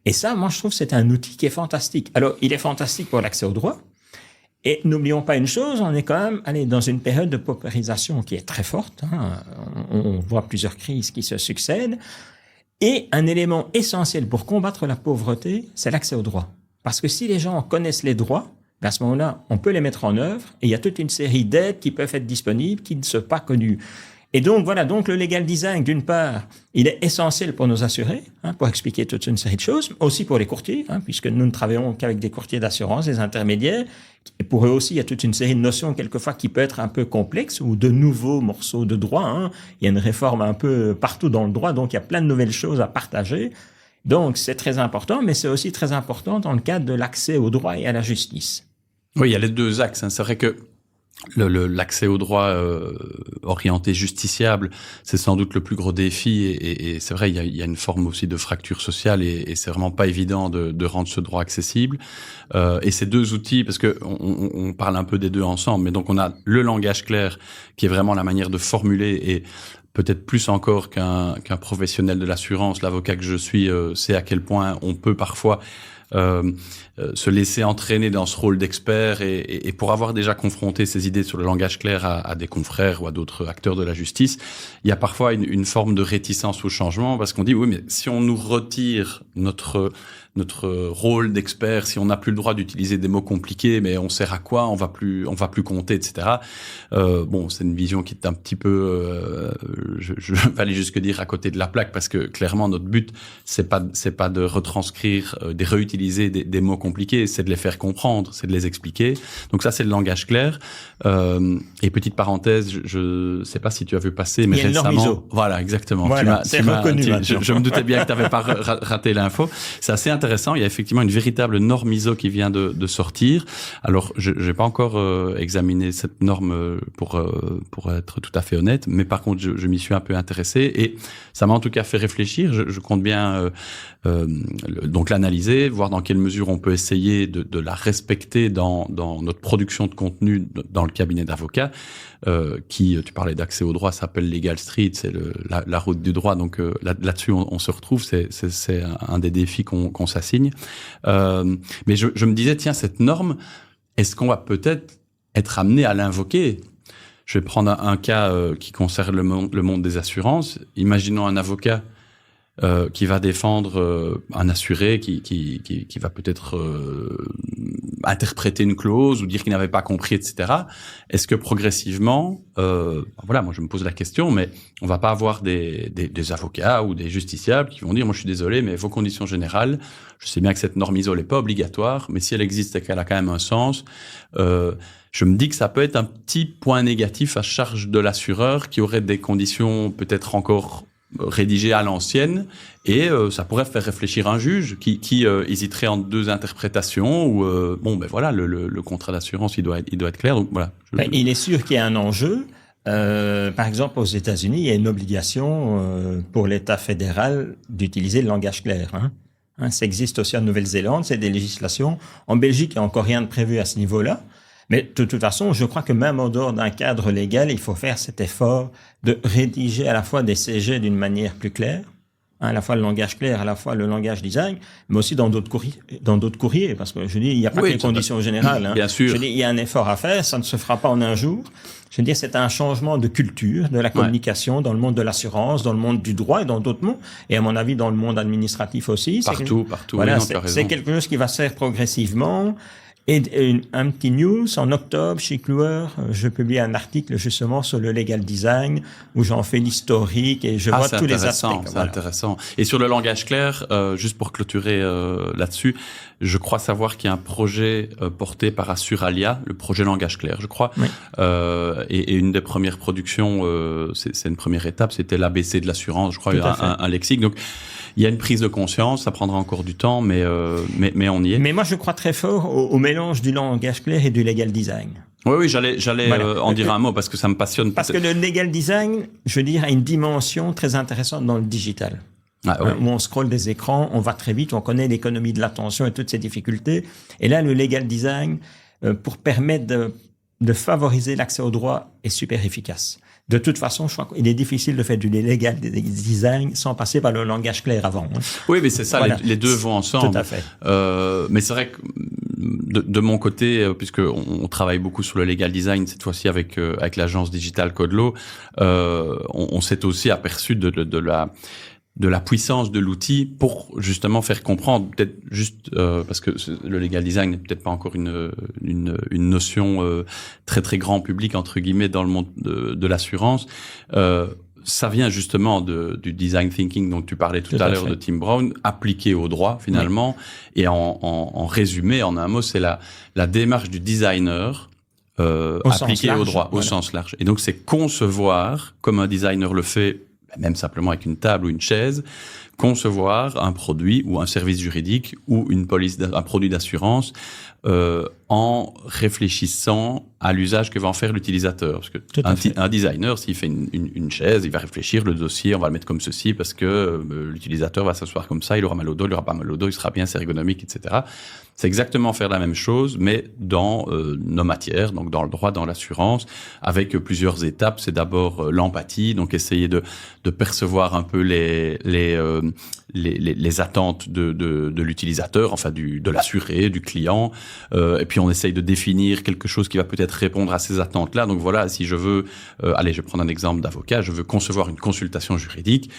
[SPEAKER 1] Et ça, moi, je trouve que c'est un outil qui est fantastique. Alors, il est fantastique pour l'accès au droit. Et n'oublions pas une chose, on est quand même dans une période de paupérisation qui est très forte. On voit plusieurs crises qui se succèdent. Et un élément essentiel pour combattre la pauvreté, c'est l'accès au droit. Parce que si les gens connaissent les droits, à ce moment-là, on peut les mettre en œuvre. Et il y a toute une série d'aides qui peuvent être disponibles, qui ne sont pas connues. Et donc, voilà, donc le legal design, d'une part, il est essentiel pour nos assurés, pour expliquer toute une série de choses, aussi pour les courtiers, puisque nous ne travaillons qu'avec des courtiers d'assurance, des intermédiaires. Et pour eux aussi, il y a toute une série de notions, quelquefois, qui peut être un peu complexes, ou de nouveaux morceaux de droit. Il y a une réforme un peu partout dans le droit, donc il y a plein de nouvelles choses à partager. Donc, c'est très important, mais c'est aussi très important dans le cadre de l'accès au droit et à la justice.
[SPEAKER 2] Oui, il y a les deux axes. C'est vrai que l'accès au droit orienté justiciable, c'est sans doute le plus gros défi, et c'est vrai, il y a une forme aussi de fracture sociale, et c'est vraiment pas évident de rendre ce droit accessible. Et ces deux outils, parce que on parle un peu des deux ensemble, mais donc on a le langage clair qui est vraiment la manière de formuler, et peut-être plus encore qu'un professionnel de l'assurance, l'avocat que je suis, sait à quel point on peut parfois se laisser entraîner dans ce rôle d'expert, et pour avoir déjà confronté ces idées sur le langage clair à des confrères ou à d'autres acteurs de la justice, il y a parfois une forme de réticence au changement, parce qu'on dit oui, mais si on nous retire notre rôle d'expert, si on n'a plus le droit d'utiliser des mots compliqués, mais on sert à quoi? On va plus compter, etc. Bon, c'est une vision qui est un petit peu, je vais aller jusque dire à côté de la plaque, parce que clairement notre but c'est pas de retranscrire, de réutiliser des mots compliqués, c'est de les faire comprendre, c'est de les expliquer. Donc ça, c'est le langage clair. Et petite parenthèse, je sais pas si tu as vu passer, mais récemment, voilà, exactement.
[SPEAKER 1] Voilà, c'est reconnu.
[SPEAKER 2] Je me doutais bien que tu avais pas raté l'info. C'est assez intéressant. Il y a effectivement une véritable norme ISO qui vient de sortir. Alors, je n'ai pas encore examiné cette norme pour être tout à fait honnête, mais par contre, je m'y suis un peu intéressé, et ça m'a en tout cas fait réfléchir. Je compte bien donc l'analyser, voir dans quelle mesure on peut essayer de la respecter dans notre production de contenu dans le cabinet d'avocats, qui, tu parlais d'accès au droit, s'appelle Legal Street, c'est la route du droit. Donc là-dessus, on se retrouve, c'est un des défis qu'on s'assigne. Mais je me disais, tiens, cette norme, est-ce qu'on va peut-être être amené à l'invoquer? Je vais prendre un cas qui concerne le monde des assurances. Imaginons un avocat qui va défendre un assuré qui va peut-être interpréter une clause ou dire qu'il n'avait pas compris, etc. Est-ce que progressivement, voilà, moi je me pose la question, mais on va pas avoir des avocats ou des justiciables qui vont dire, moi je suis désolé, mais vos conditions générales, je sais bien que cette norme ISO n'est pas obligatoire, mais si elle existe et qu'elle a quand même un sens, je me dis que ça peut être un petit point négatif à charge de l'assureur qui aurait des conditions peut-être encore rédigé à l'ancienne, et ça pourrait faire réfléchir un juge qui hésiterait entre deux interprétations, ou bon, ben voilà, le contrat d'assurance il doit être clair. Donc voilà.
[SPEAKER 1] Il est sûr qu'il y a un enjeu. Par exemple, aux États-Unis, il y a une obligation pour l'État fédéral d'utiliser le langage clair. Ça existe aussi en Nouvelle-Zélande, c'est des législations. En Belgique, il n'y a encore rien de prévu à ce niveau-là. Mais de toute façon, je crois que même en dehors d'un cadre légal, il faut faire cet effort de rédiger à la fois des CG d'une manière plus claire, à la fois le langage clair, à la fois le langage design, mais aussi dans d'autres courriers, parce que je dis, il n'y a pas que les conditions générales.
[SPEAKER 2] Bien sûr.
[SPEAKER 1] Je dis, il y a un effort à faire, ça ne se fera pas en un jour. Je veux dire, c'est un changement de culture, de la communication dans le monde de l'assurance, dans le monde du droit et dans d'autres mondes, et à mon avis dans le monde administratif aussi.
[SPEAKER 2] Partout.
[SPEAKER 1] Voilà,
[SPEAKER 2] oui,
[SPEAKER 1] c'est quelque chose qui va se faire progressivement. Et un petit news, en octobre, chez Kluwer, je publie un article justement sur le legal design où j'en fais l'historique et je vois tous les aspects.
[SPEAKER 2] C'est intéressant. Et sur le langage clair, juste pour clôturer là-dessus, je crois savoir qu'il y a un projet porté par Assuralia, le projet langage clair, je crois. Oui. Et une des premières productions, c'est une première étape, c'était l'ABC de l'assurance, je crois, un lexique. Donc, il y a une prise de conscience, ça prendra encore du temps, mais on y est.
[SPEAKER 1] Mais moi, je crois très fort au mélange du langage clair et du legal design.
[SPEAKER 2] Oui, j'allais en dire un mot parce que ça me passionne.
[SPEAKER 1] Parce que le legal design, je veux dire, a une dimension très intéressante dans le digital. Où on scrolle des écrans, on va très vite, on connaît l'économie de l'attention et toutes ces difficultés. Et là, le legal design, pour permettre de favoriser l'accès au droit, est super efficace. De toute façon, je crois qu'il est difficile de faire du legal design sans passer par le langage clair avant.
[SPEAKER 2] Oui, mais c'est ça, voilà. les deux vont ensemble.
[SPEAKER 1] Tout à fait.
[SPEAKER 2] Mais c'est vrai que de mon côté, puisque on travaille beaucoup sur le legal design cette fois-ci avec l'agence digitale Codelo, on s'est aussi aperçu de la puissance de l'outil pour justement faire comprendre, peut-être juste parce que le legal design n'est peut-être pas encore une notion très très grand public entre guillemets dans le monde de l'assurance. Ça vient justement du design thinking dont tu parlais tout à l'heure de Tim Brown, appliqué au droit finalement. Oui. Et en résumé, en un mot, c'est la démarche du designer appliquée au droit, au sens large. Et donc c'est concevoir, comme un designer le fait, même simplement avec une table ou une chaise, concevoir un produit ou un service juridique ou un produit d'assurance en réfléchissant à l'usage que va en faire l'utilisateur. Parce que un designer, s'il fait une chaise, il va réfléchir, le dossier, on va le mettre comme ceci parce que l'utilisateur va s'asseoir comme ça, il aura mal au dos, il aura pas mal au dos, il sera bien, c'est ergonomique, etc. C'est exactement faire la même chose, mais dans nos matières, donc dans le droit, dans l'assurance, avec plusieurs étapes. C'est d'abord l'empathie, donc essayer de percevoir un peu les attentes de l'utilisateur, enfin de l'assuré, du client, et puis on essaye de définir quelque chose qui va peut-être répondre à ces attentes-là. Donc voilà, si je veux, je vais prendre un exemple d'avocat, je veux concevoir une consultation juridique.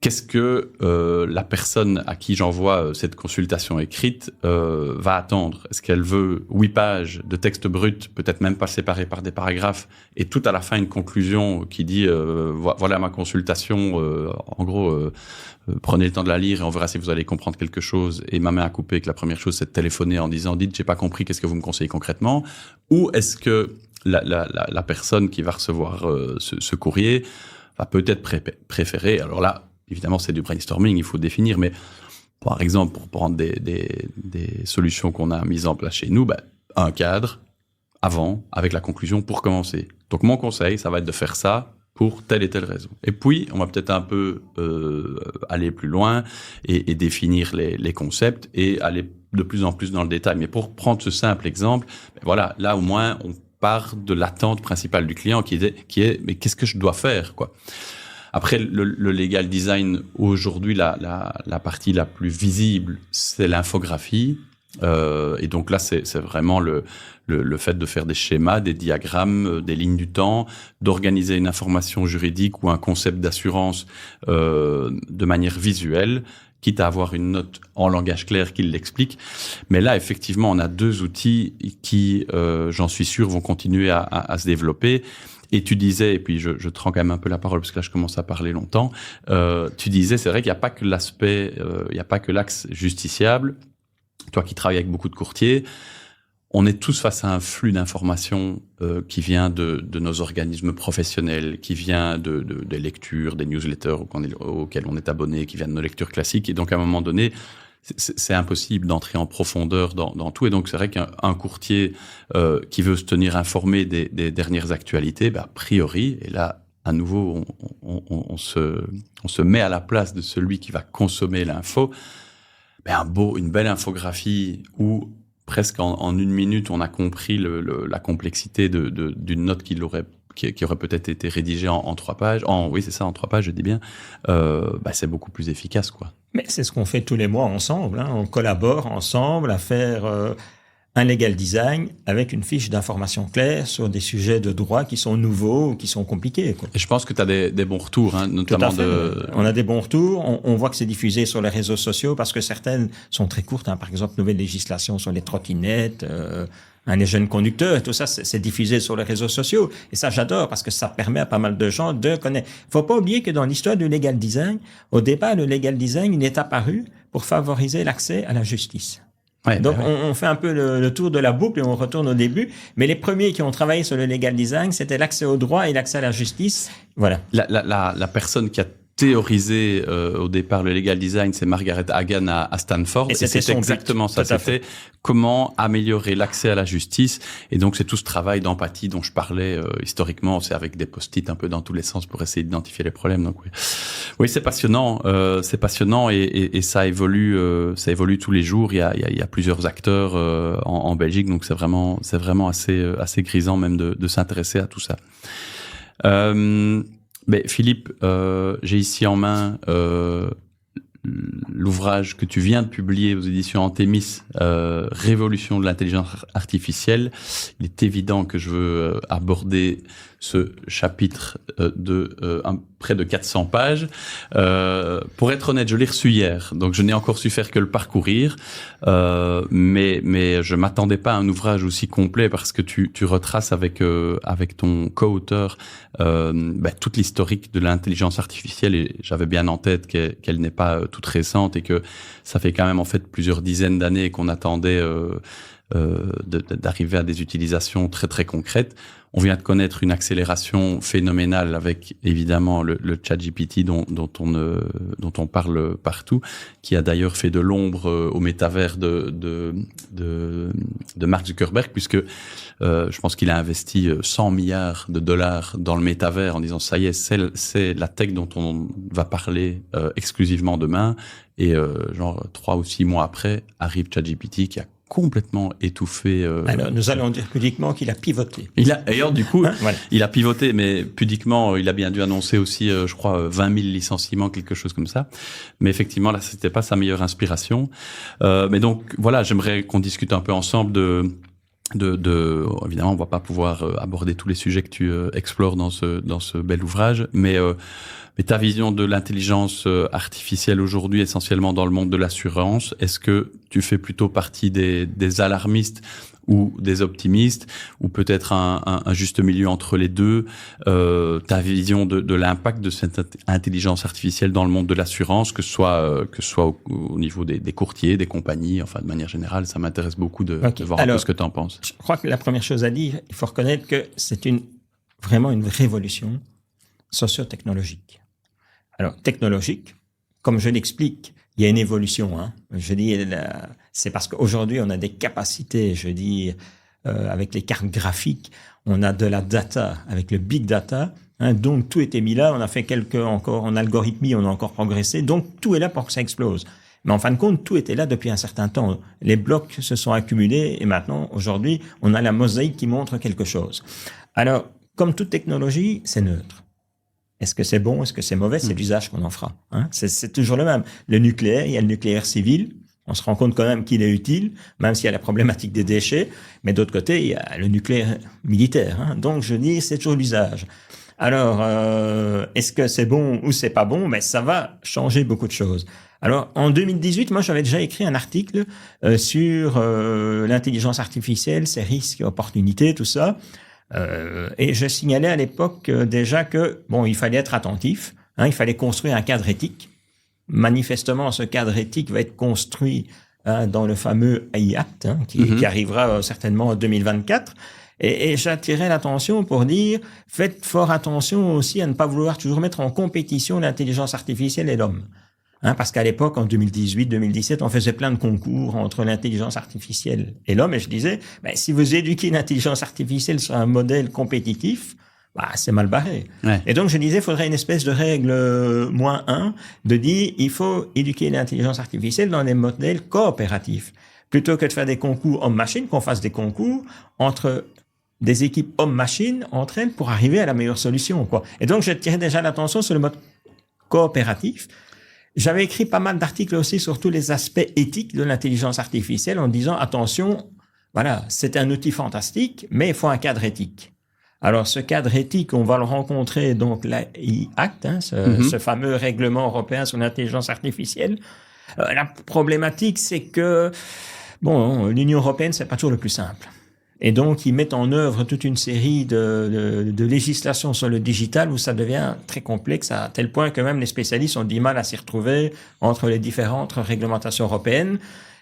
[SPEAKER 2] Qu'est-ce que la personne à qui j'envoie cette consultation écrite va attendre? Est-ce qu'elle veut 8 pages de texte brut, peut-être même pas séparés par des paragraphes, et tout à la fin une conclusion qui dit voilà ma consultation, en gros, prenez le temps de la lire et on verra si vous allez comprendre quelque chose. Et ma main à couper que la première chose c'est de téléphoner en disant dites j'ai pas compris, qu'est-ce que vous me conseillez concrètement? Ou est-ce que la personne qui va recevoir ce courrier va peut-être préférer, alors là évidemment, c'est du brainstorming, il faut définir, mais par exemple, pour prendre des solutions qu'on a mises en place chez nous, un cadre avant, avec la conclusion pour commencer. Donc, mon conseil, ça va être de faire ça pour telle et telle raison. Et puis, on va peut-être un peu aller plus loin et définir les concepts et aller de plus en plus dans le détail. Mais pour prendre ce simple exemple, voilà, là au moins, on part de l'attente principale du client qui est mais qu'est-ce que je dois faire, quoi. Après, le legal design, aujourd'hui, la partie la plus visible, c'est l'infographie. Et donc là, c'est vraiment le fait de faire des schémas, des diagrammes, des lignes du temps, d'organiser une information juridique ou un concept d'assurance de manière visuelle, quitte à avoir une note en langage clair qui l'explique. Mais là, effectivement, on a 2 outils qui, j'en suis sûr, vont continuer à se développer. Et tu disais, et puis je te rends quand même un peu la parole parce que là je commence à parler longtemps, tu disais c'est vrai qu'il n'y a pas que l'aspect, il n'y a pas que l'axe justiciable. Toi qui travailles avec beaucoup de courtiers, on est tous face à un flux d'informations qui vient de nos organismes professionnels, qui vient des lectures, des newsletters auxquelles on est abonné, qui vient de nos lectures classiques. Et donc à un moment donné, c'est impossible d'entrer en profondeur dans tout. Et donc, c'est vrai qu'un courtier qui veut se tenir informé des dernières actualités, a priori, et là, à nouveau, on se met à la place de celui qui va consommer l'info, une belle infographie où presque en 1 minute, on a compris la complexité d'une note qui aurait peut-être été rédigée en 3 pages. Oui, c'est ça, en 3 pages, je dis bien. C'est beaucoup plus efficace, quoi.
[SPEAKER 1] Mais c'est ce qu'on fait tous les mois ensemble. On collabore ensemble à faire un legal design avec une fiche d'information claire sur des sujets de droit qui sont nouveaux ou qui sont compliqués, quoi.
[SPEAKER 2] Et je pense que tu as des bons retours, notamment
[SPEAKER 1] On a des bons retours. On voit que c'est diffusé sur les réseaux sociaux parce que certaines sont très courtes. Par exemple, nouvelle législation sur les trottinettes, les jeunes conducteurs, tout ça, c'est diffusé sur les réseaux sociaux. Et ça, j'adore parce que ça permet à pas mal de gens de connaître. Faut pas oublier que dans l'histoire du legal design, au départ, le legal design, il est apparu pour favoriser l'accès à la justice. Ouais, donc, on fait un peu le tour de la boucle et on retourne au début. Mais les premiers qui ont travaillé sur le legal design, c'était l'accès au droit et l'accès à la justice. Voilà.
[SPEAKER 2] La personne qui a théorisé au départ le legal design, c'est Margaret Hagan à Stanford. Et c'est exactement ça. C'était comment améliorer l'accès à la justice. Et donc, c'est tout ce travail d'empathie dont je parlais historiquement. C'est avec des post-it un peu dans tous les sens pour essayer d'identifier les problèmes. Donc, oui, c'est passionnant. C'est passionnant et ça évolue tous les jours. Il y a plusieurs acteurs en Belgique. Donc, c'est vraiment assez grisant même de s'intéresser à tout ça. Mais Philippe, j'ai ici en main l'ouvrage que tu viens de publier aux éditions Antémis, Révolution de l'intelligence artificielle. Il est évident que je veux aborder ce chapitre de près de 400 pages. Pour être honnête, je l'ai reçu hier, donc je n'ai encore su faire que le parcourir, mais je m'attendais pas à un ouvrage aussi complet parce que tu retraces avec ton co-auteur toute l'historique de l'intelligence artificielle et j'avais bien en tête qu'elle n'est pas toute récente et que ça fait quand même en fait plusieurs dizaines d'années qu'on attendait d'arriver à des utilisations très très concrètes. On vient de connaître une accélération phénoménale avec évidemment le ChatGPT dont on parle partout, qui a d'ailleurs fait de l'ombre au métavers de Mark Zuckerberg, puisque je pense qu'il a investi 100 milliards de dollars dans le métavers en disant ça y est, c'est la tech dont on va parler exclusivement demain. Et genre 3 ou 6 mois après arrive ChatGPT qui a complètement étouffé.
[SPEAKER 1] Alors, nous allons dire pudiquement qu'il a pivoté.
[SPEAKER 2] D'ailleurs, du coup,
[SPEAKER 1] voilà.
[SPEAKER 2] Il a pivoté, mais pudiquement, il a bien dû annoncer aussi, je crois, 20 000 licenciements, quelque chose comme ça. Mais effectivement, là, c'était pas sa meilleure inspiration. Mais donc, voilà, j'aimerais qu'on discute un peu ensemble évidemment, on va pas pouvoir aborder tous les sujets que tu explores dans ce bel ouvrage, mais ta vision de l'intelligence artificielle aujourd'hui, essentiellement dans le monde de l'assurance, est-ce que tu fais plutôt partie des alarmistes ou des optimistes, ou peut-être un juste milieu entre les deux? Ta vision de l'impact de cette intelligence artificielle dans le monde de l'assurance, que ce soit au niveau des courtiers, des compagnies, enfin de manière générale, ça m'intéresse beaucoup de voir un peu ce que tu en penses.
[SPEAKER 1] Je crois que la première chose à dire, il faut reconnaître que c'est vraiment une révolution socio-technologique. Alors, technologique, comme je l'explique, il y a une évolution. Je dis, c'est parce qu'aujourd'hui, on a des capacités, je dis, avec les cartes graphiques, on a de la data, avec le big data, donc tout était mis là, on a fait en algorithmie, on a encore progressé, donc tout est là pour que ça explose. Mais en fin de compte, tout était là depuis un certain temps. Les blocs se sont accumulés et maintenant, aujourd'hui, on a la mosaïque qui montre quelque chose. Alors, comme toute technologie, c'est neutre. Est-ce que c'est bon, est-ce que c'est mauvais? C'est l'usage qu'on en fera. C'est toujours le même. Le nucléaire, il y a le nucléaire civil. On se rend compte quand même qu'il est utile, même s'il y a la problématique des déchets. Mais d'autre côté, il y a le nucléaire militaire. Donc, je dis, c'est toujours l'usage. Alors, est-ce que c'est bon ou c'est pas bon? Mais ça va changer beaucoup de choses. Alors, en 2018, moi, j'avais déjà écrit un article sur l'intelligence artificielle, ses risques, opportunités, tout ça. Et je signalais à l'époque déjà que il fallait être attentif, il fallait construire un cadre éthique. Manifestement, ce cadre éthique va être construit dans le fameux AI Act qui arrivera certainement en 2024. Et j'attirais l'attention pour dire faites fort attention aussi à ne pas vouloir toujours mettre en compétition l'intelligence artificielle et l'homme. Parce qu'à l'époque, en 2018-2017, on faisait plein de concours entre l'intelligence artificielle et l'homme. Et je disais, si vous éduquez l'intelligence artificielle sur un modèle compétitif, c'est mal barré. Ouais. Et donc, je disais, il faudrait une espèce de règle -1 de dire, il faut éduquer l'intelligence artificielle dans des modèles coopératifs. Plutôt que de faire des concours homme-machine, qu'on fasse des concours entre des équipes homme-machine entre elles pour arriver à la meilleure solution, quoi. Et donc, je tirais déjà l'attention sur le mode coopératif. J'avais écrit pas mal d'articles aussi sur tous les aspects éthiques de l'intelligence artificielle en disant, attention, voilà, c'est un outil fantastique, mais il faut un cadre éthique. Alors, ce cadre éthique, on va le rencontrer, donc, l'AI Act, ce fameux règlement européen sur l'intelligence artificielle. La problématique, c'est que, l'Union européenne, c'est pas toujours le plus simple. Et donc, ils mettent en œuvre toute une série de législations sur le digital où ça devient très complexe à tel point que même les spécialistes ont du mal à s'y retrouver entre les différentes réglementations européennes.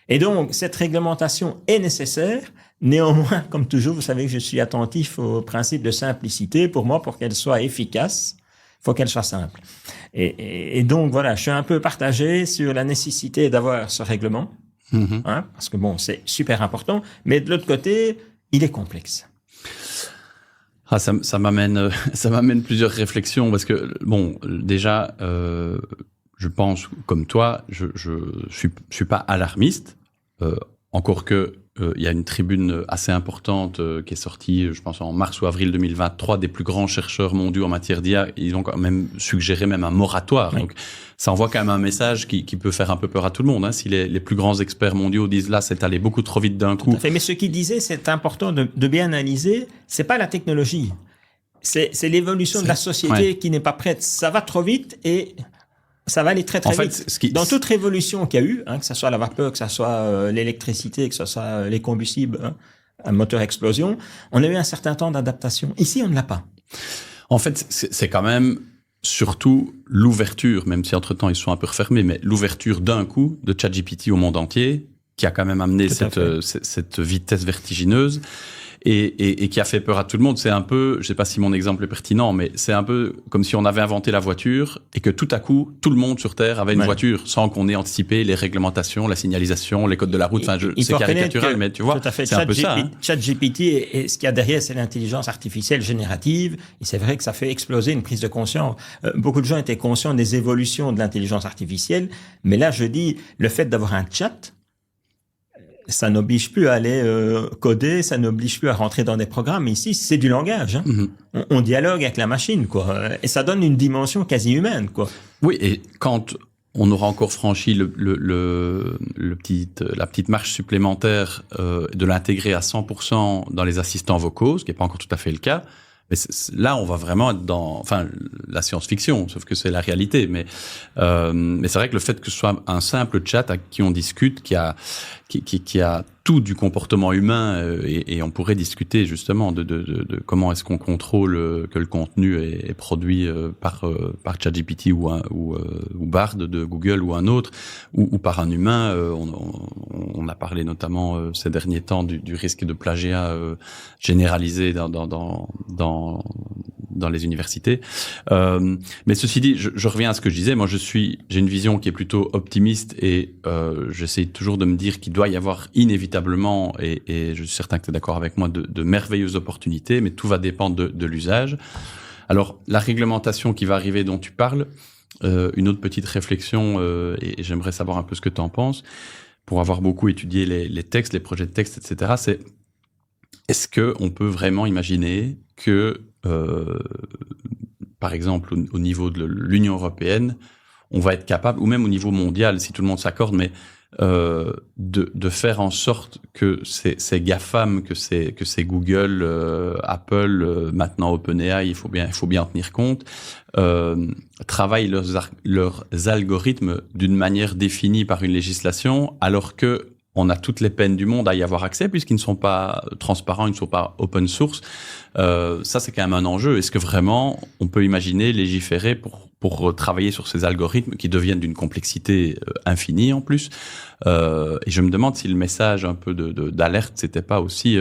[SPEAKER 1] Et donc, cette réglementation est nécessaire. Néanmoins, comme toujours, vous savez que je suis attentif au principe de simplicité. Pour moi, pour qu'elle soit efficace, faut qu'elle soit simple. Et donc voilà, je suis un peu partagé sur la nécessité d'avoir ce règlement, parce que bon, c'est super important, mais de l'autre côté, il est complexe.
[SPEAKER 2] Ah, ça m'amène plusieurs réflexions parce que bon, déjà, je pense comme toi, je suis pas alarmiste, encore que il y a une tribune assez importante qui est sortie, je pense en mars ou avril 2023, des plus grands chercheurs mondiaux en matière d'IA. Ils ont quand même suggéré même un moratoire. Oui. Donc, ça envoie quand même un message qui peut faire un peu peur à tout le monde. Hein. Si les plus grands experts mondiaux disent là, c'est allé beaucoup trop vite d'un coup.
[SPEAKER 1] Mais ce qu'ils disaient, c'est important de bien analyser. C'est pas la technologie, c'est l'évolution de la société qui n'est pas prête. Ça va trop vite et ça va aller très très vite. Dans toute révolution qu'il y a eu, que ce soit la vapeur, que ce soit l'électricité, que ce soit les combustibles, un moteur explosion, on a eu un certain temps d'adaptation. Ici, on ne l'a pas.
[SPEAKER 2] En fait, c'est quand même surtout l'ouverture, même si entre-temps ils sont un peu refermés, mais l'ouverture d'un coup de ChatGPT au monde entier qui a quand même amené cette vitesse vertigineuse. Et qui a fait peur à tout le monde. C'est un peu, je sais pas si mon exemple est pertinent, mais c'est un peu comme si on avait inventé la voiture et que tout à coup, tout le monde sur Terre avait une voiture sans qu'on ait anticipé les réglementations, la signalisation, les codes de la route. Enfin, c'est caricatural, mais tu vois, c'est un peu ça.
[SPEAKER 1] ChatGPT, et ce qu'il y a derrière, c'est l'intelligence artificielle générative. Et c'est vrai que ça fait exploser une prise de conscience. Beaucoup de gens étaient conscients des évolutions de l'intelligence artificielle. Mais là, je dis, le fait d'avoir un chat, ça n'oblige plus à aller coder, ça n'oblige plus à rentrer dans des programmes. Ici, c'est du langage. On dialogue avec la machine, quoi. Et ça donne une dimension quasi humaine, quoi.
[SPEAKER 2] Oui, et quand on aura encore franchi la petite marche supplémentaire de l'intégrer à 100% dans les assistants vocaux, ce qui n'est pas encore tout à fait le cas. Mais là, on va vraiment être dans, la science-fiction, sauf que c'est la réalité. Mais c'est vrai que le fait que ce soit un simple chat à qui on discute, qui a tout du comportement humain, et on pourrait discuter justement de comment est-ce qu'on contrôle que le contenu est produit par ChatGPT ou Bard de Google ou un autre, ou par un humain. On a parlé notamment ces derniers temps du risque de plagiat généralisé dans les universités. Mais ceci dit, je reviens à ce que je disais. Moi, j'ai une vision qui est plutôt optimiste et j'essaie toujours de me dire qu'il doit y avoir inévitablement, et je suis certain que tu es d'accord avec moi, de merveilleuses opportunités, mais tout va dépendre de l'usage. Alors, la réglementation qui va arriver dont tu parles, une autre petite réflexion, et j'aimerais savoir un peu ce que tu en penses, pour avoir beaucoup étudié les textes, les projets de texte, etc., c'est est-ce qu'on peut vraiment imaginer que, par exemple, au niveau de l'Union européenne, on va être capable, ou même au niveau mondial, si tout le monde s'accorde, mais de faire en sorte que ces GAFAM, que c'est Google, Apple, maintenant OpenAI, il faut bien en tenir compte, travaillent leurs algorithmes d'une manière définie par une législation, alors que on a toutes les peines du monde à y avoir accès puisqu'ils ne sont pas transparents, ils ne sont pas open source. Ça, c'est quand même un enjeu. Est-ce que vraiment on peut imaginer légiférer pour travailler sur ces algorithmes qui deviennent d'une complexité infinie en plus? Et je me demande si le message un peu d'alerte, c'était pas aussi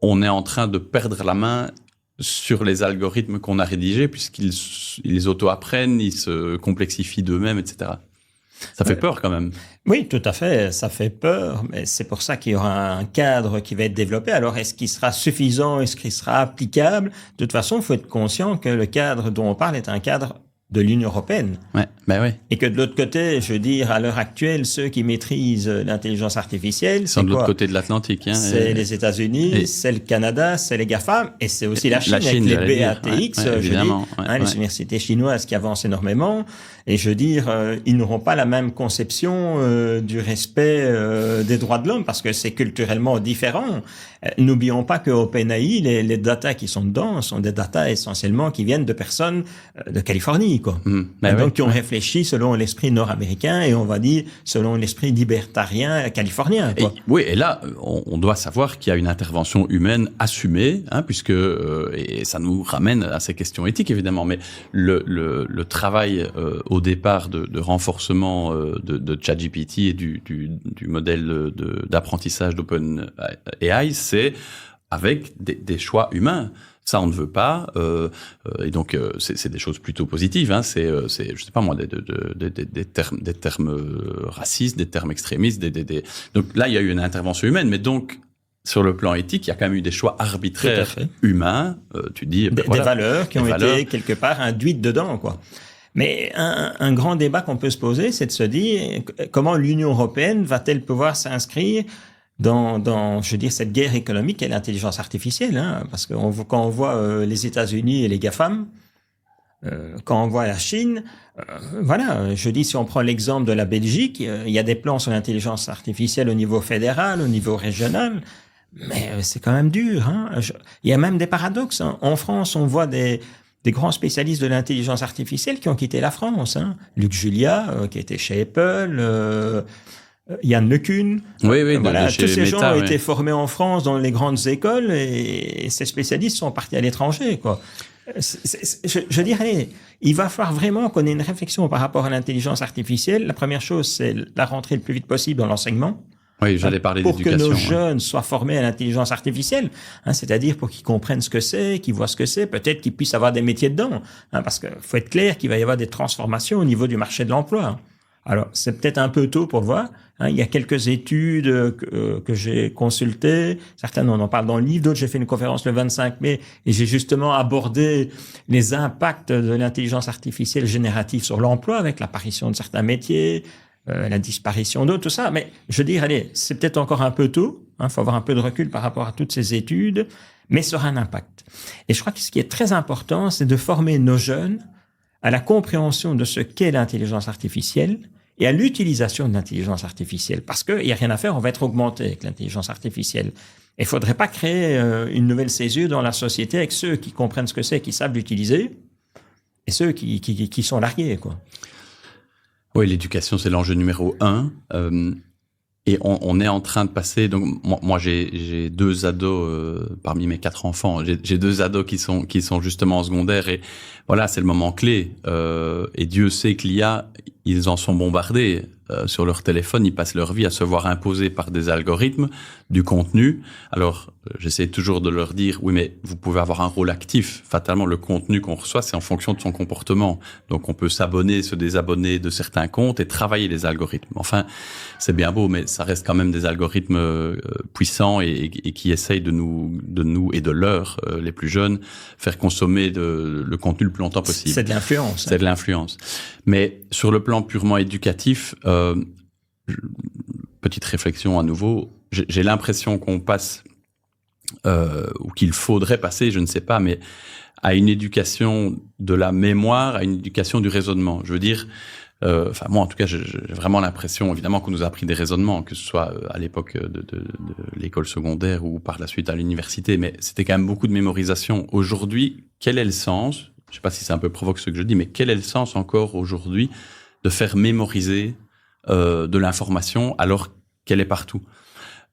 [SPEAKER 2] on est en train de perdre la main sur les algorithmes qu'on a rédigés puisqu'ils auto-apprennent, ils se complexifient d'eux-mêmes, etc. Ça fait peur quand même.
[SPEAKER 1] Oui, tout à fait, ça fait peur, mais c'est pour ça qu'il y aura un cadre qui va être développé. Alors, est-ce qu'il sera suffisant, est-ce qu'il sera applicable? De toute façon, il faut être conscient que le cadre dont on parle est un cadre de l'Union européenne.
[SPEAKER 2] Ouais, ben oui.
[SPEAKER 1] Et que de l'autre côté, je veux dire, à l'heure actuelle, ceux qui maîtrisent l'intelligence artificielle,
[SPEAKER 2] c'est de l'autre côté de l'Atlantique. Hein,
[SPEAKER 1] c'est les États-Unis, c'est le Canada, c'est les GAFAM, et c'est aussi la Chine avec les BATX, je veux dire, les universités chinoises qui avancent énormément. Et je veux dire, ils n'auront pas la même conception du respect des droits de l'homme parce que c'est culturellement différent. N'oublions pas que OpenAI, les datas qui sont dedans sont des datas essentiellement qui viennent de personnes de Californie, quoi. Donc qui ont réfléchi selon l'esprit nord-américain et on va dire selon l'esprit libertarien californien, quoi.
[SPEAKER 2] Et là, on doit savoir qu'il y a une intervention humaine assumée, hein, puisque et ça nous ramène à ces questions éthiques évidemment, mais le travail au départ de renforcement de ChatGPT et du modèle d'apprentissage d'OpenAI, c'est avec des choix humains. Ça, on ne veut pas. Et donc, c'est des choses plutôt positives. Hein. C'est, je sais pas moi, des termes racistes, des termes extrémistes. Donc là, il y a eu une intervention humaine. Mais donc, sur le plan éthique, il y a quand même eu des choix arbitraires humains. Tu dis
[SPEAKER 1] des valeurs qui ont été quelque part induites dedans, quoi. Mais un grand débat qu'on peut se poser, c'est de se dire comment l'Union européenne va-t-elle pouvoir s'inscrire dans, je veux dire, cette guerre économique et l'intelligence artificielle, hein, parce que quand on voit les États-Unis et les GAFAM, quand on voit la Chine, voilà, je dis, si on prend l'exemple de la Belgique, il y a des plans sur l'intelligence artificielle au niveau fédéral, au niveau régional, mais c'est quand même dur. Hein. Il y a même des paradoxes. Hein. En France, on voit des grands spécialistes de l'intelligence artificielle qui ont quitté la France. Hein. Luc Julia, qui était chez Apple, Yann LeCun.
[SPEAKER 2] Oui,
[SPEAKER 1] voilà, tous ces
[SPEAKER 2] Meta,
[SPEAKER 1] gens ont été formés en France dans les grandes écoles et ces spécialistes sont partis à l'étranger, quoi. Je dirais, il va falloir vraiment qu'on ait une réflexion par rapport à l'intelligence artificielle. La première chose, c'est la rentrée le plus vite possible dans l'enseignement.
[SPEAKER 2] Oui, j'allais parler d'éducation.
[SPEAKER 1] Pour que nos jeunes soient formés à l'intelligence artificielle, hein, c'est-à-dire pour qu'ils comprennent ce que c'est, qu'ils voient ce que c'est, peut-être qu'ils puissent avoir des métiers dedans, hein, parce qu'il faut être clair qu'il va y avoir des transformations au niveau du marché de l'emploi. Hein. Alors, c'est peut-être un peu tôt pour le voir. Hein, il y a quelques études que j'ai consultées. Certaines, on en parle dans le livre. D'autres, j'ai fait une conférence le 25 mai et j'ai justement abordé les impacts de l'intelligence artificielle générative sur l'emploi avec l'apparition de certains métiers, la disparition d'autres, tout ça. Mais je veux dire, allez, c'est peut-être encore un peu tôt. Il faut avoir un peu de recul par rapport à toutes ces études, mais ça aura un impact. Et je crois que ce qui est très important, c'est de former nos jeunes à la compréhension de ce qu'est l'intelligence artificielle et à l'utilisation de l'intelligence artificielle. Parce qu'il n'y a rien à faire, on va être augmenté avec l'intelligence artificielle. Il ne faudrait pas créer une nouvelle césure dans la société avec ceux qui comprennent ce que c'est, qui savent l'utiliser, et ceux qui sont largués, quoi.
[SPEAKER 2] Oui, l'éducation, c'est l'enjeu numéro 1. Et on est en train de passer. Donc moi j'ai 2 ados parmi mes 4 enfants. J'ai 2 ados qui sont justement en secondaire et voilà, c'est le moment clé. Et Dieu sait que l'IA, ils en sont bombardés sur leur téléphone. Ils passent leur vie à se voir imposer par des algorithmes du contenu. Alors j'essaie toujours de leur dire oui, mais vous pouvez avoir un rôle actif. Fatalement, le contenu qu'on reçoit, c'est en fonction de son comportement. Donc on peut s'abonner, se désabonner de certains comptes et travailler les algorithmes. Enfin, c'est bien beau, mais ça reste quand même des algorithmes puissants et qui essayent de nous et de leurs les plus jeunes faire consommer le contenu le plus longtemps possible.
[SPEAKER 1] C'est de l'influence.
[SPEAKER 2] C'est de l'influence. Mais sur le plan purement éducatif, petite réflexion à nouveau, j'ai l'impression qu'on passe ou qu'il faudrait passer, je ne sais pas, mais à une éducation de la mémoire, à une éducation du raisonnement. Je veux dire, enfin moi en tout cas, j'ai vraiment l'impression, évidemment, qu'on nous a appris des raisonnements, que ce soit à l'époque de l'école secondaire ou par la suite à l'université, mais c'était quand même beaucoup de mémorisation. Aujourd'hui, quel est le sens? Je ne sais pas si c'est un peu provoque ce que je dis, mais quel est le sens encore aujourd'hui de faire mémoriser de l'information alors qu'elle est partout?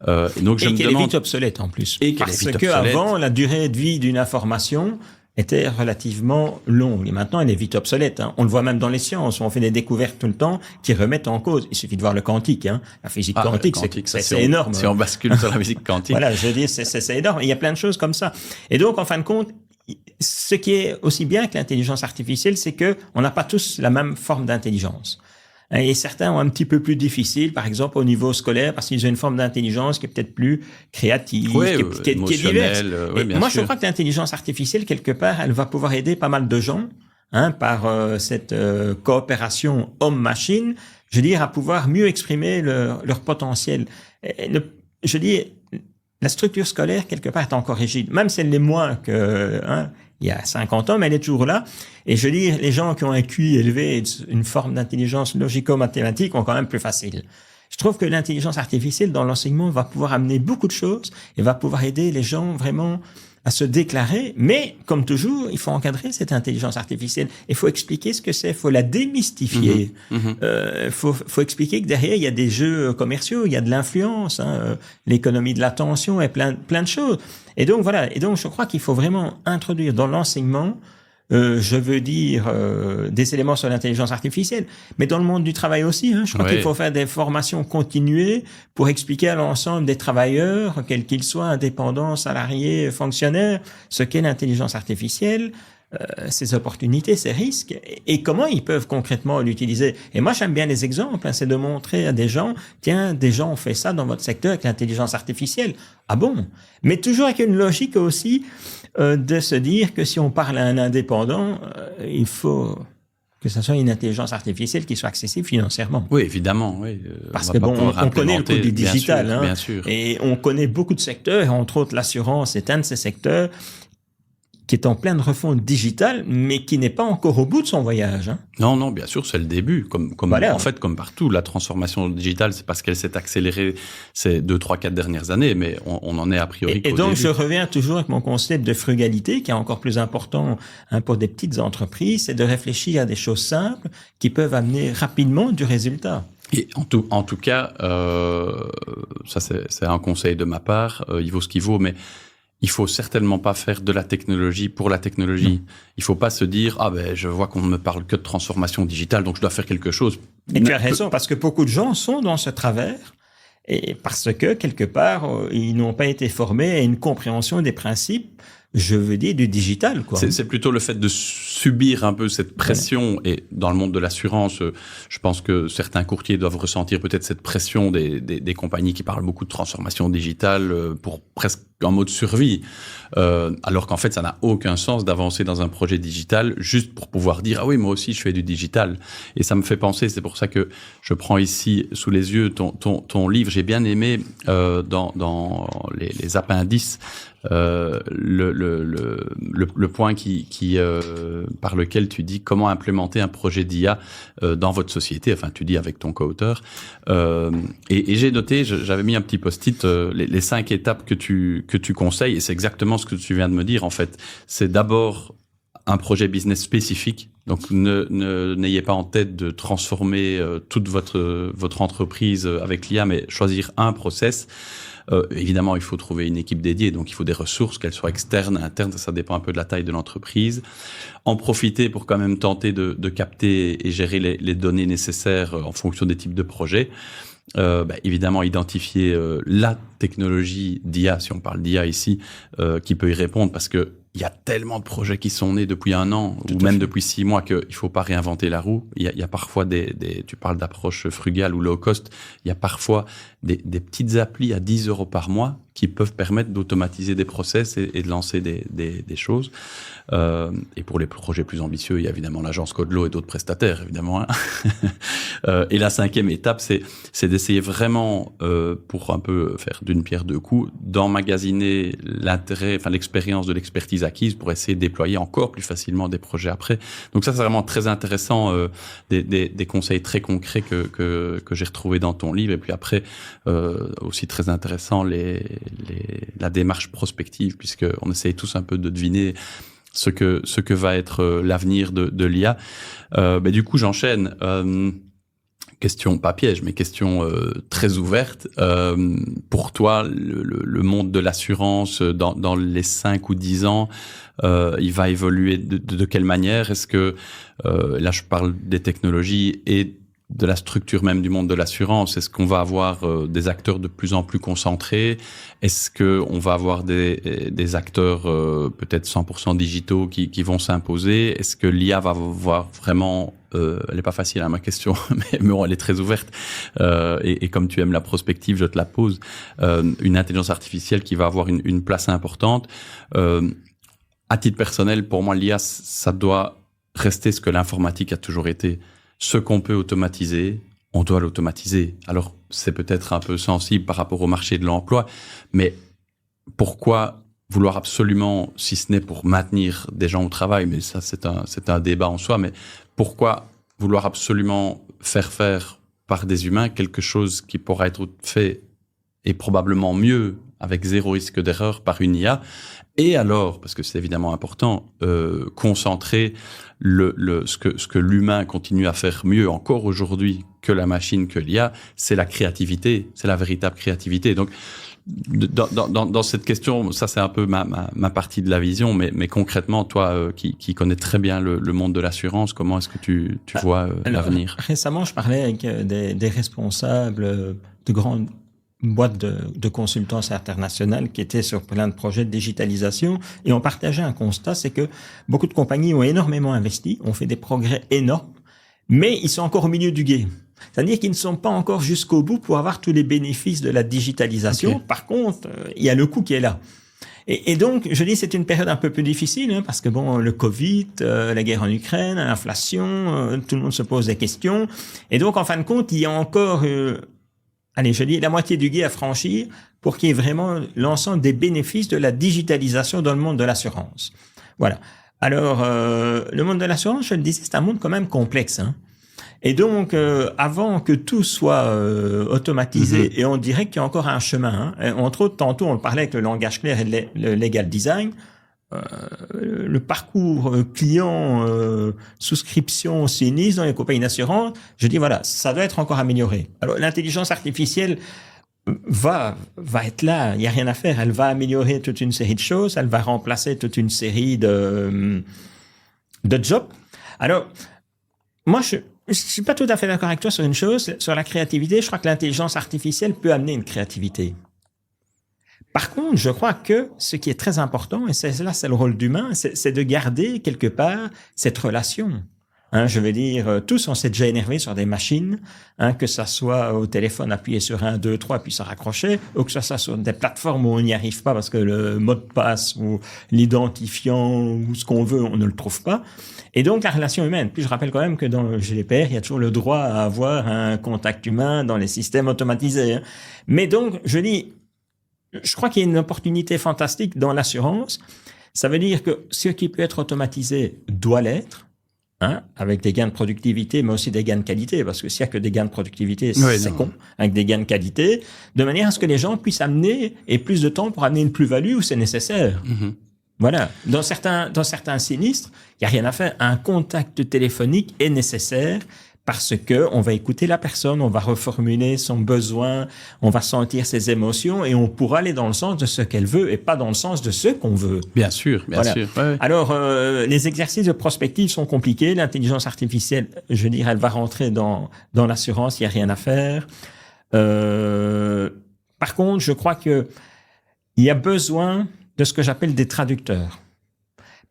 [SPEAKER 2] Et donc
[SPEAKER 1] qu'elle est vite obsolète en plus. Parce qu'avant, la durée de vie d'une information était relativement longue. Et maintenant, elle est vite obsolète. Hein. On le voit même dans les sciences, où on fait des découvertes tout le temps qui remettent en cause. Il suffit de voir le quantique. Hein. La physique quantique, c'est énorme.
[SPEAKER 2] Si on bascule sur la physique quantique.
[SPEAKER 1] Voilà, je veux dire, c'est énorme. Il y a plein de choses comme ça. Et donc, en fin de compte, ce qui est aussi bien que l'intelligence artificielle, c'est que on n'a pas tous la même forme d'intelligence. Et certains ont un petit peu plus difficile, par exemple au niveau scolaire, parce qu'ils ont une forme d'intelligence qui est peut-être plus créative, qui est diverse. Moi, je crois que l'intelligence artificielle, quelque part, elle va pouvoir aider pas mal de gens, hein, par cette coopération homme-machine, je veux dire, à pouvoir mieux exprimer leur potentiel. Je dis, la structure scolaire, quelque part, est encore rigide, même si elle l'est moins que il y a 50 ans, mais elle est toujours là. Et je dis, les gens qui ont un QI élevé, une forme d'intelligence logico-mathématique, ont quand même plus facile. Je trouve que l'intelligence artificielle dans l'enseignement va pouvoir amener beaucoup de choses et va pouvoir aider les gens vraiment à se déclarer. Mais, comme toujours, il faut encadrer cette intelligence artificielle. Il faut expliquer ce que c'est. Il faut la démystifier. Faut expliquer que derrière, il y a des jeux commerciaux, il y a de l'influence, hein, l'économie de l'attention et plein de choses. Et donc, voilà. Et donc, je crois qu'il faut vraiment introduire dans l'enseignement je veux dire, des éléments sur l'intelligence artificielle, mais dans le monde du travail aussi. Je crois qu'il faut faire des formations continuées pour expliquer à l'ensemble des travailleurs, quels qu'ils soient, indépendants, salariés, fonctionnaires, ce qu'est l'intelligence artificielle, ses opportunités, ses risques, et comment ils peuvent concrètement l'utiliser. Et moi, j'aime bien les exemples, c'est de montrer à des gens, tiens, des gens ont fait ça dans votre secteur avec l'intelligence artificielle. Ah bon? Mais toujours avec une logique aussi de se dire que si on parle à un indépendant, il faut que ce soit une intelligence artificielle qui soit accessible financièrement.
[SPEAKER 2] Oui, évidemment. Oui.
[SPEAKER 1] Parce que on connaît le coût du digital.
[SPEAKER 2] Bien sûr.
[SPEAKER 1] Et on connaît beaucoup de secteurs, entre autres l'assurance est un de ces secteurs qui est en pleine refonte digitale, mais qui n'est pas encore au bout de son voyage.
[SPEAKER 2] Non, bien sûr, c'est le début. En fait, comme partout, la transformation digitale, c'est parce qu'elle s'est accélérée ces 2, 3, 4 dernières années, mais on en est a priori qu'au
[SPEAKER 1] début. Et donc,
[SPEAKER 2] début.
[SPEAKER 1] Je reviens toujours avec mon concept de frugalité, qui est encore plus important pour des petites entreprises, c'est de réfléchir à des choses simples qui peuvent amener rapidement du résultat.
[SPEAKER 2] Et en tout cas, ça c'est un conseil de ma part, il vaut ce qu'il vaut, mais il faut certainement pas faire de la technologie pour la technologie. Il faut pas se dire je vois qu'on ne me parle que de transformation digitale, donc je dois faire quelque chose.
[SPEAKER 1] Et tu as raison, parce que beaucoup de gens sont dans ce travers, et parce que quelque part ils n'ont pas été formés à une compréhension des principes, je veux dire, du digital, quoi.
[SPEAKER 2] C'est plutôt le fait de subir un peu cette pression. Ouais. Et dans le monde de l'assurance, je pense que certains courtiers doivent ressentir peut-être cette pression des compagnies qui parlent beaucoup de transformation digitale pour presque en mode survie. Alors qu'en fait, ça n'a aucun sens d'avancer dans un projet digital juste pour pouvoir dire « Ah oui, moi aussi, je fais du digital ». Et ça me fait penser, c'est pour ça que je prends ici sous les yeux ton livre. J'ai bien aimé dans les appendices le point par lequel tu dis comment implémenter un projet d'IA dans votre société. Enfin, tu dis avec ton co-auteur. Et j'ai noté, j'avais mis un petit post-it les 5 étapes que tu conseilles, et c'est exactement ce que tu viens de me dire en fait. C'est d'abord un projet business spécifique. Donc, n'ayez pas en tête de transformer toute votre entreprise avec l'IA, mais choisir un process. Évidemment, il faut trouver une équipe dédiée, donc il faut des ressources, qu'elles soient externes, internes, ça dépend un peu de la taille de l'entreprise. En profiter pour quand même tenter de capter et gérer les données nécessaires en fonction des types de projets. Évidemment, identifier la technologie d'IA, si on parle d'IA ici, qui peut y répondre, parce que il y a tellement de projets qui sont nés depuis 1 an ou même depuis 6 mois qu'il faut pas réinventer la roue. Il y a parfois tu parles d'approche frugale ou low cost. Il y a parfois des petites applis à 10 € par mois qui peuvent permettre d'automatiser des process et de lancer des choses. Et pour les projets plus ambitieux, il y a évidemment l'agence Codelo et d'autres prestataires, évidemment. Et la 5e étape, c'est d'essayer vraiment, pour un peu faire d'une pierre deux coups, d'emmagasiner l'expérience de l'expertise acquise pour essayer de déployer encore plus facilement des projets après. Donc ça, c'est vraiment très intéressant, des conseils très concrets que j'ai retrouvés dans ton livre. Et puis après, aussi très intéressant la démarche prospective, puisque on essaye tous un peu de deviner ce que va être l'avenir de l'IA. Du coup, j'enchaîne. Question, pas piège, mais question très ouverte. Pour toi, le monde de l'assurance, dans les 5 ou 10 ans, il va évoluer de quelle manière? Est-ce que, là je parle des technologies et de la structure même du monde de l'assurance, est-ce qu'on va avoir des acteurs de plus en plus concentrés? Est-ce qu'on va avoir des acteurs peut-être 100% digitaux qui vont s'imposer? Est-ce que l'IA va avoir vraiment... elle est pas facile, ma question, mais bon, elle est très ouverte. Et comme tu aimes la prospective, je te la pose. Une intelligence artificielle qui va avoir une place importante. À titre personnel, pour moi, l'IA, ça doit rester ce que l'informatique a toujours été. Ce qu'on peut automatiser, on doit l'automatiser. Alors, c'est peut-être un peu sensible par rapport au marché de l'emploi, mais pourquoi vouloir absolument, si ce n'est pour maintenir des gens au travail, mais ça, c'est un débat en soi, mais pourquoi vouloir absolument faire par des humains quelque chose qui pourra être fait et probablement mieux, avec 0 risque d'erreur, par une IA? Et alors, parce que c'est évidemment important, concentrer ce que l'humain continue à faire mieux encore aujourd'hui que la machine, que l'IA, c'est la créativité, c'est la véritable créativité. Donc, Dans cette question, ça c'est un peu ma partie de la vision, mais concrètement, toi qui connais très bien le monde de l'assurance, comment est-ce que tu vois l'avenir?
[SPEAKER 1] Récemment, je parlais avec des responsables de grandes boîtes de consultance internationale qui étaient sur plein de projets de digitalisation, et on partageait un constat, c'est que beaucoup de compagnies ont énormément investi, ont fait des progrès énormes, mais ils sont encore au milieu du gué. C'est-à-dire qu'ils ne sont pas encore jusqu'au bout pour avoir tous les bénéfices de la digitalisation. Okay. Par contre, il y a le coût qui est là. Et donc, je dis, c'est une période un peu plus difficile, hein, parce que bon, le Covid, la guerre en Ukraine, l'inflation, tout le monde se pose des questions. Et donc, en fin de compte, il y a encore, je dis, la moitié du gué à franchir pour qu'il y ait vraiment l'ensemble des bénéfices de la digitalisation dans le monde de l'assurance. Voilà. Alors, le monde de l'assurance, je le disais, c'est un monde quand même complexe, hein. Et donc, avant que tout soit automatisé, et on dirait qu'il y a encore un chemin, hein. Entre autres, tantôt, on le parlait avec le langage clair et le legal design, le parcours client, souscription, sinistre dans les compagnies d'assurance, je dis, voilà, ça doit être encore amélioré. Alors, l'intelligence artificielle va être là, il n'y a rien à faire, elle va améliorer toute une série de choses, elle va remplacer toute une série de jobs. Alors, moi, je suis pas tout à fait d'accord avec toi sur une chose, sur la créativité. Je crois que l'intelligence artificielle peut amener une créativité. Par contre, je crois que ce qui est très important, et c'est le rôle d'humain, c'est de garder quelque part cette relation. Hein, je veux dire, tous on s'est déjà énervé sur des machines, hein, que ça soit au téléphone appuyé sur 1, 2, 3 puis ça raccrochait, ou que ça soit sur des plateformes où on n'y arrive pas parce que le mot de passe ou l'identifiant ou ce qu'on veut, on ne le trouve pas. Et donc la relation humaine. Puis je rappelle quand même que dans le GDPR, il y a toujours le droit à avoir un contact humain dans les systèmes automatisés, hein. Mais donc, je dis, je crois qu'il y a une opportunité fantastique dans l'assurance. Ça veut dire que ce qui peut être automatisé doit l'être. Hein, avec des gains de productivité, mais aussi des gains de qualité, parce que s'il y a que des gains de productivité, c'est con, avec des gains de qualité, de manière à ce que les gens puissent amener, et plus de temps pour amener une plus-value où c'est nécessaire. Mm-hmm. Voilà. Dans certains sinistres, il n'y a rien à faire. Un contact téléphonique est nécessaire parce que on va écouter la personne, on va reformuler son besoin, on va sentir ses émotions et on pourra aller dans le sens de ce qu'elle veut et pas dans le sens de ce qu'on veut.
[SPEAKER 2] Bien sûr, bien sûr. Ouais.
[SPEAKER 1] Alors, les exercices de prospective sont compliqués. L'intelligence artificielle, je veux dire, elle va rentrer dans l'assurance, il n'y a rien à faire. Par contre, je crois que il y a besoin de ce que j'appelle des traducteurs.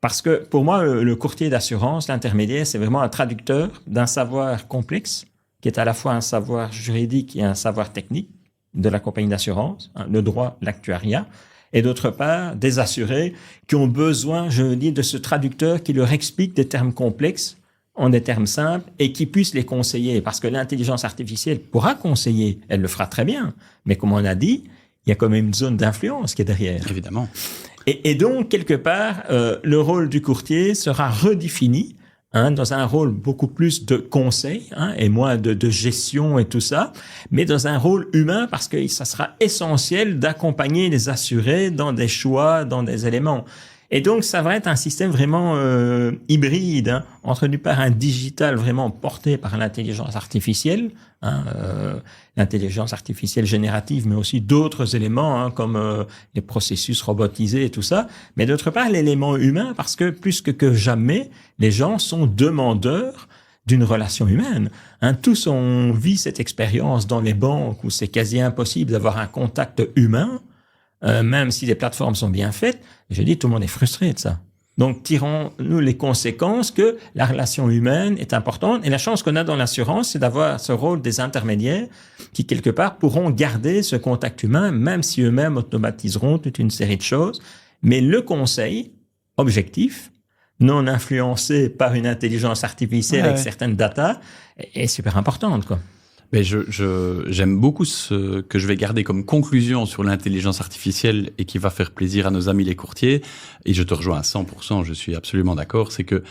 [SPEAKER 1] Parce que pour moi, le courtier d'assurance, l'intermédiaire, c'est vraiment un traducteur d'un savoir complexe, qui est à la fois un savoir juridique et un savoir technique de la compagnie d'assurance, hein, le droit, l'actuariat, et d'autre part, des assurés qui ont besoin, je dis, de ce traducteur qui leur explique des termes complexes en des termes simples et qui puisse les conseiller. Parce que l'intelligence artificielle pourra conseiller, elle le fera très bien, mais comme on a dit, il y a quand même une zone d'influence qui est derrière.
[SPEAKER 2] Évidemment.
[SPEAKER 1] Et donc, quelque part, le rôle du courtier sera redéfini, hein, dans un rôle beaucoup plus de conseil, hein, et moins de gestion et tout ça, mais dans un rôle humain parce que ça sera essentiel d'accompagner les assurés dans des choix, dans des éléments. Et donc, ça va être un système vraiment hybride, hein, entre d'une part un digital vraiment porté par l'intelligence artificielle, hein, l'intelligence artificielle générative, mais aussi d'autres éléments, hein, comme les processus robotisés et tout ça, mais d'autre part l'élément humain, parce que plus que jamais, les gens sont demandeurs d'une relation humaine. Hein, tous on vit cette expérience dans les banques où c'est quasi impossible d'avoir un contact humain. Même si les plateformes sont bien faites, je dis tout le monde est frustré de ça. Donc, tirons-nous les conséquences que la relation humaine est importante. Et la chance qu'on a dans l'assurance, c'est d'avoir ce rôle des intermédiaires qui, quelque part, pourront garder ce contact humain, même si eux-mêmes automatiseront toute une série de choses. Mais le conseil objectif, non influencé par une intelligence artificielle avec certaines datas, est super importante, quoi.
[SPEAKER 2] Mais j'aime beaucoup ce que je vais garder comme conclusion sur l'intelligence artificielle et qui va faire plaisir à nos amis les courtiers. Et je te rejoins à 100%, je suis absolument d'accord. C'est que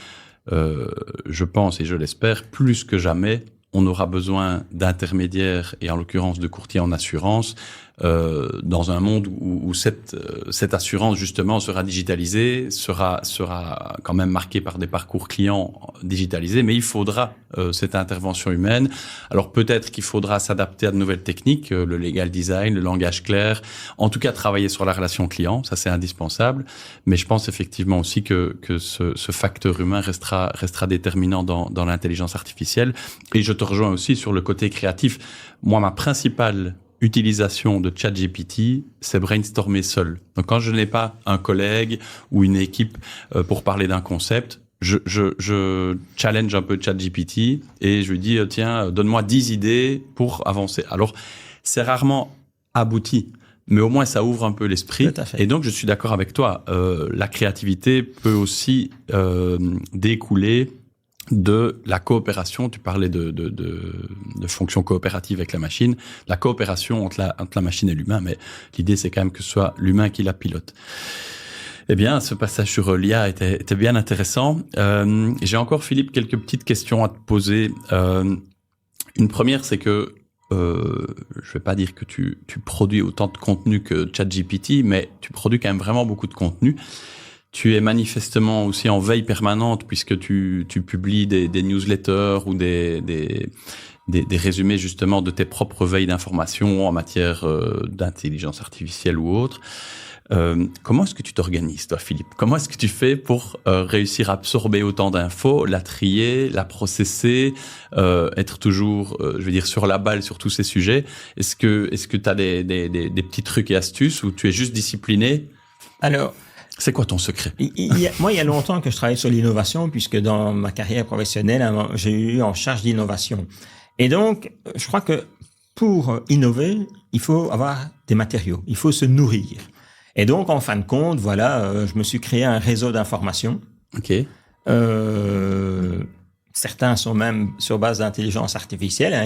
[SPEAKER 2] je pense et je l'espère, plus que jamais, on aura besoin d'intermédiaires et en l'occurrence de courtiers en assurance dans un monde où cette assurance justement sera digitalisée, sera quand même marquée par des parcours clients digitalisés, mais il faudra cette intervention humaine. Alors peut-être qu'il faudra s'adapter à de nouvelles techniques, le legal design, le langage clair, en tout cas travailler sur la relation client, ça c'est indispensable, mais je pense effectivement aussi que ce facteur humain restera déterminant dans l'intelligence artificielle. Et je te rejoins aussi sur le côté créatif. Moi, ma principale utilisation de ChatGPT, c'est brainstormer seul. Donc, quand je n'ai pas un collègue ou une équipe pour parler d'un concept, je challenge un peu ChatGPT et je lui dis, tiens, donne-moi 10 idées pour avancer. Alors, c'est rarement abouti, mais au moins, ça ouvre un peu l'esprit.
[SPEAKER 1] Tout à fait.
[SPEAKER 2] Et donc, je suis d'accord avec toi. La créativité peut aussi découler de la coopération. Tu parlais de fonctions coopératives avec la machine, la coopération entre la machine et l'humain, mais l'idée c'est quand même que ce soit l'humain qui la pilote. Eh bien, ce passage sur l'IA était bien intéressant. J'ai encore, Philippe, quelques petites questions à te poser. Une première, c'est que je vais pas dire que tu produis autant de contenu que ChatGPT, mais tu produis quand même vraiment beaucoup de contenu. Tu es manifestement aussi en veille permanente puisque tu publies des newsletters ou des résumés justement de tes propres veilles d'information en matière d'intelligence artificielle ou autre. Comment est-ce que tu t'organises, toi, Philippe? Comment est-ce que tu fais pour réussir à absorber autant d'infos, la trier, la processer, être toujours, je veux dire, sur la balle sur tous ces sujets? Est-ce que tu as des petits trucs et astuces ou tu es juste discipliné?
[SPEAKER 1] Alors,
[SPEAKER 2] c'est quoi ton secret?
[SPEAKER 1] Moi, il y a longtemps que je travaille sur l'innovation, puisque dans ma carrière professionnelle, j'ai eu en charge d'innovation. Et donc, je crois que pour innover, il faut avoir des matériaux, il faut se nourrir. Et donc, en fin de compte, voilà, je me suis créé un réseau d'informations.
[SPEAKER 2] OK.
[SPEAKER 1] Certains sont même sur base d'intelligence artificielle. Hein,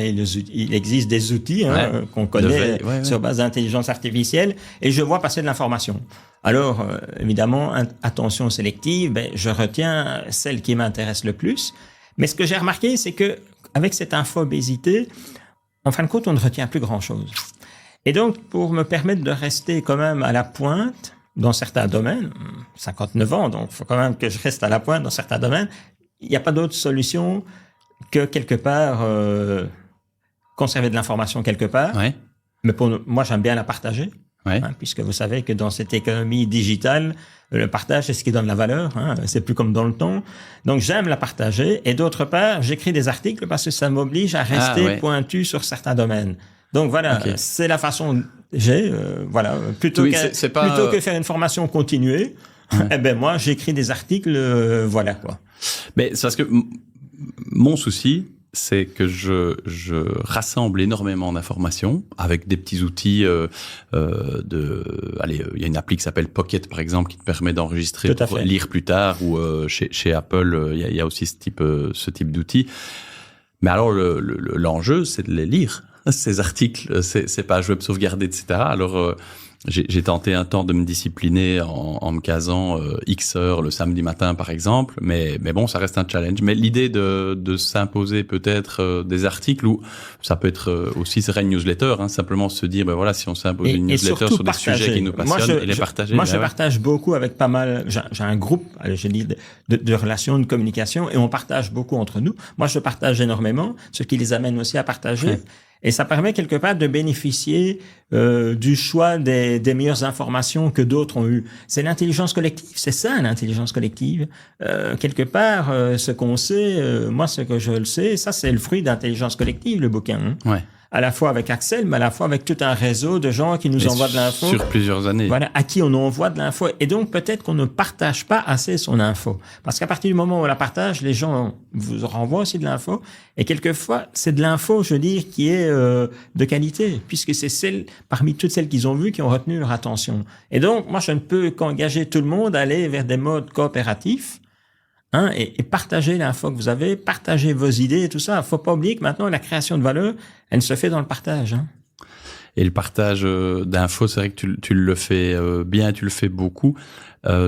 [SPEAKER 1] il existe des outils qu'on connaît sur base d'intelligence artificielle, et je vois passer de l'information. Alors, évidemment, attention sélective, je retiens celle qui m'intéresse le plus. Mais ce que j'ai remarqué, c'est que avec cette infobésité, en fin de compte, on ne retient plus grand-chose. Et donc, pour me permettre de rester quand même à la pointe dans certains domaines, 59 ans, donc il faut quand même que je reste à la pointe dans certains domaines, il n'y a pas d'autre solution que quelque part conserver de l'information quelque part.
[SPEAKER 2] Ouais.
[SPEAKER 1] Mais moi, j'aime bien la partager.
[SPEAKER 2] Ouais.
[SPEAKER 1] Hein, puisque vous savez que dans cette économie digitale, le partage, c'est ce qui donne la valeur. Hein, c'est plus comme dans le temps. Donc, j'aime la partager. Et d'autre part, j'écris des articles parce que ça m'oblige à rester pointu sur certains domaines. Donc, voilà, c'est la façon que j'ai. Voilà, plutôt que faire une formation continuée, moi, j'écris des articles, voilà quoi.
[SPEAKER 2] Mais c'est parce que mon souci, c'est que je rassemble énormément d'informations avec des petits outils il y a une appli qui s'appelle Pocket, par exemple, qui te permet d'enregistrer pour lire plus tard, ou chez Apple, il y a aussi ce type d'outils. Mais alors, l'enjeu, c'est de les lire, ces articles, ces pages web sauvegardées, etc. Alors, j'ai tenté un temps de me discipliner en me casant X heures le samedi matin, par exemple, mais bon, ça reste un challenge. Mais l'idée de s'imposer peut-être des articles, ou ça peut être aussi serait une newsletter, hein, simplement se dire, voilà, si on s'impose une newsletter sur des sujets qui nous passionnent, et les partager.
[SPEAKER 1] Moi, je partage beaucoup avec pas mal. J'ai un groupe, je dis, de relations, de communication, et on partage beaucoup entre nous. Moi, je partage énormément, ce qui les amène aussi à partager. Ouais. Et ça permet quelque part de bénéficier du choix des meilleures informations que d'autres ont eues. C'est l'intelligence collective, c'est ça l'intelligence collective. Quelque part, ce qu'on sait, moi ce que je le sais, ça c'est le fruit d'intelligence collective, le bouquin. Hein.
[SPEAKER 2] Ouais.
[SPEAKER 1] À la fois avec Axel, mais à la fois avec tout un réseau de gens qui nous envoient de l'info.
[SPEAKER 2] Sur plusieurs années.
[SPEAKER 1] Voilà, à qui on envoie de l'info. Et donc, peut-être qu'on ne partage pas assez son info. Parce qu'à partir du moment où on la partage, les gens vous renvoient aussi de l'info. Et quelquefois, c'est de l'info, je veux dire, qui est de qualité, puisque c'est celle, parmi toutes celles qu'ils ont vues, qui ont retenu leur attention. Et donc, moi, je ne peux qu'engager tout le monde à aller vers des modes coopératifs. Hein, et partager l'info que vous avez, partager vos idées et tout ça. Faut pas oublier que maintenant, la création de valeur, elle se fait dans le partage. Hein.
[SPEAKER 2] Et le partage d'infos, c'est vrai que tu le fais bien, tu le fais beaucoup.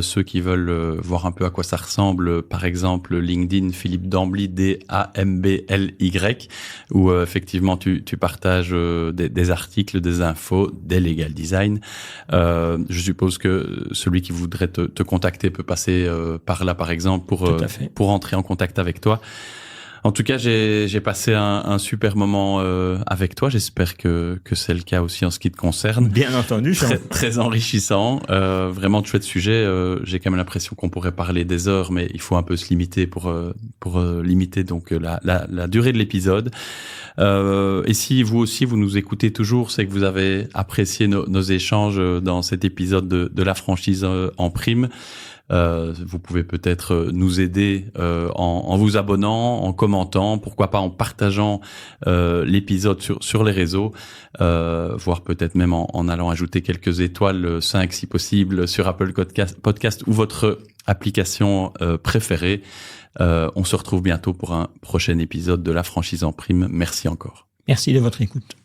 [SPEAKER 2] Ceux qui veulent voir un peu à quoi ça ressemble, par exemple LinkedIn, Philippe Dambly, D-A-M-B-L-Y, où effectivement tu partages des articles, des infos, des legal design. Je suppose que celui qui voudrait te contacter peut passer par là, par exemple, pour entrer en contact avec toi. En tout cas, j'ai passé un super moment avec toi. J'espère que c'est le cas aussi en ce qui te concerne.
[SPEAKER 1] Bien entendu.
[SPEAKER 2] Très enrichissant. Vraiment de chouettes sujets. J'ai quand même l'impression qu'on pourrait parler des heures, mais il faut un peu se limiter pour limiter donc la durée de l'épisode. Et si vous aussi, vous nous écoutez toujours, c'est que vous avez apprécié nos échanges dans cet épisode de la franchise en prime. Vous pouvez peut-être nous aider en vous abonnant, en commentant, pourquoi pas en partageant l'épisode sur les réseaux, voire peut-être même en allant ajouter quelques étoiles, 5 si possible, sur Apple Podcast ou votre application préférée. On se retrouve bientôt pour un prochain épisode de la franchise en prime. Merci encore.
[SPEAKER 1] Merci de votre écoute.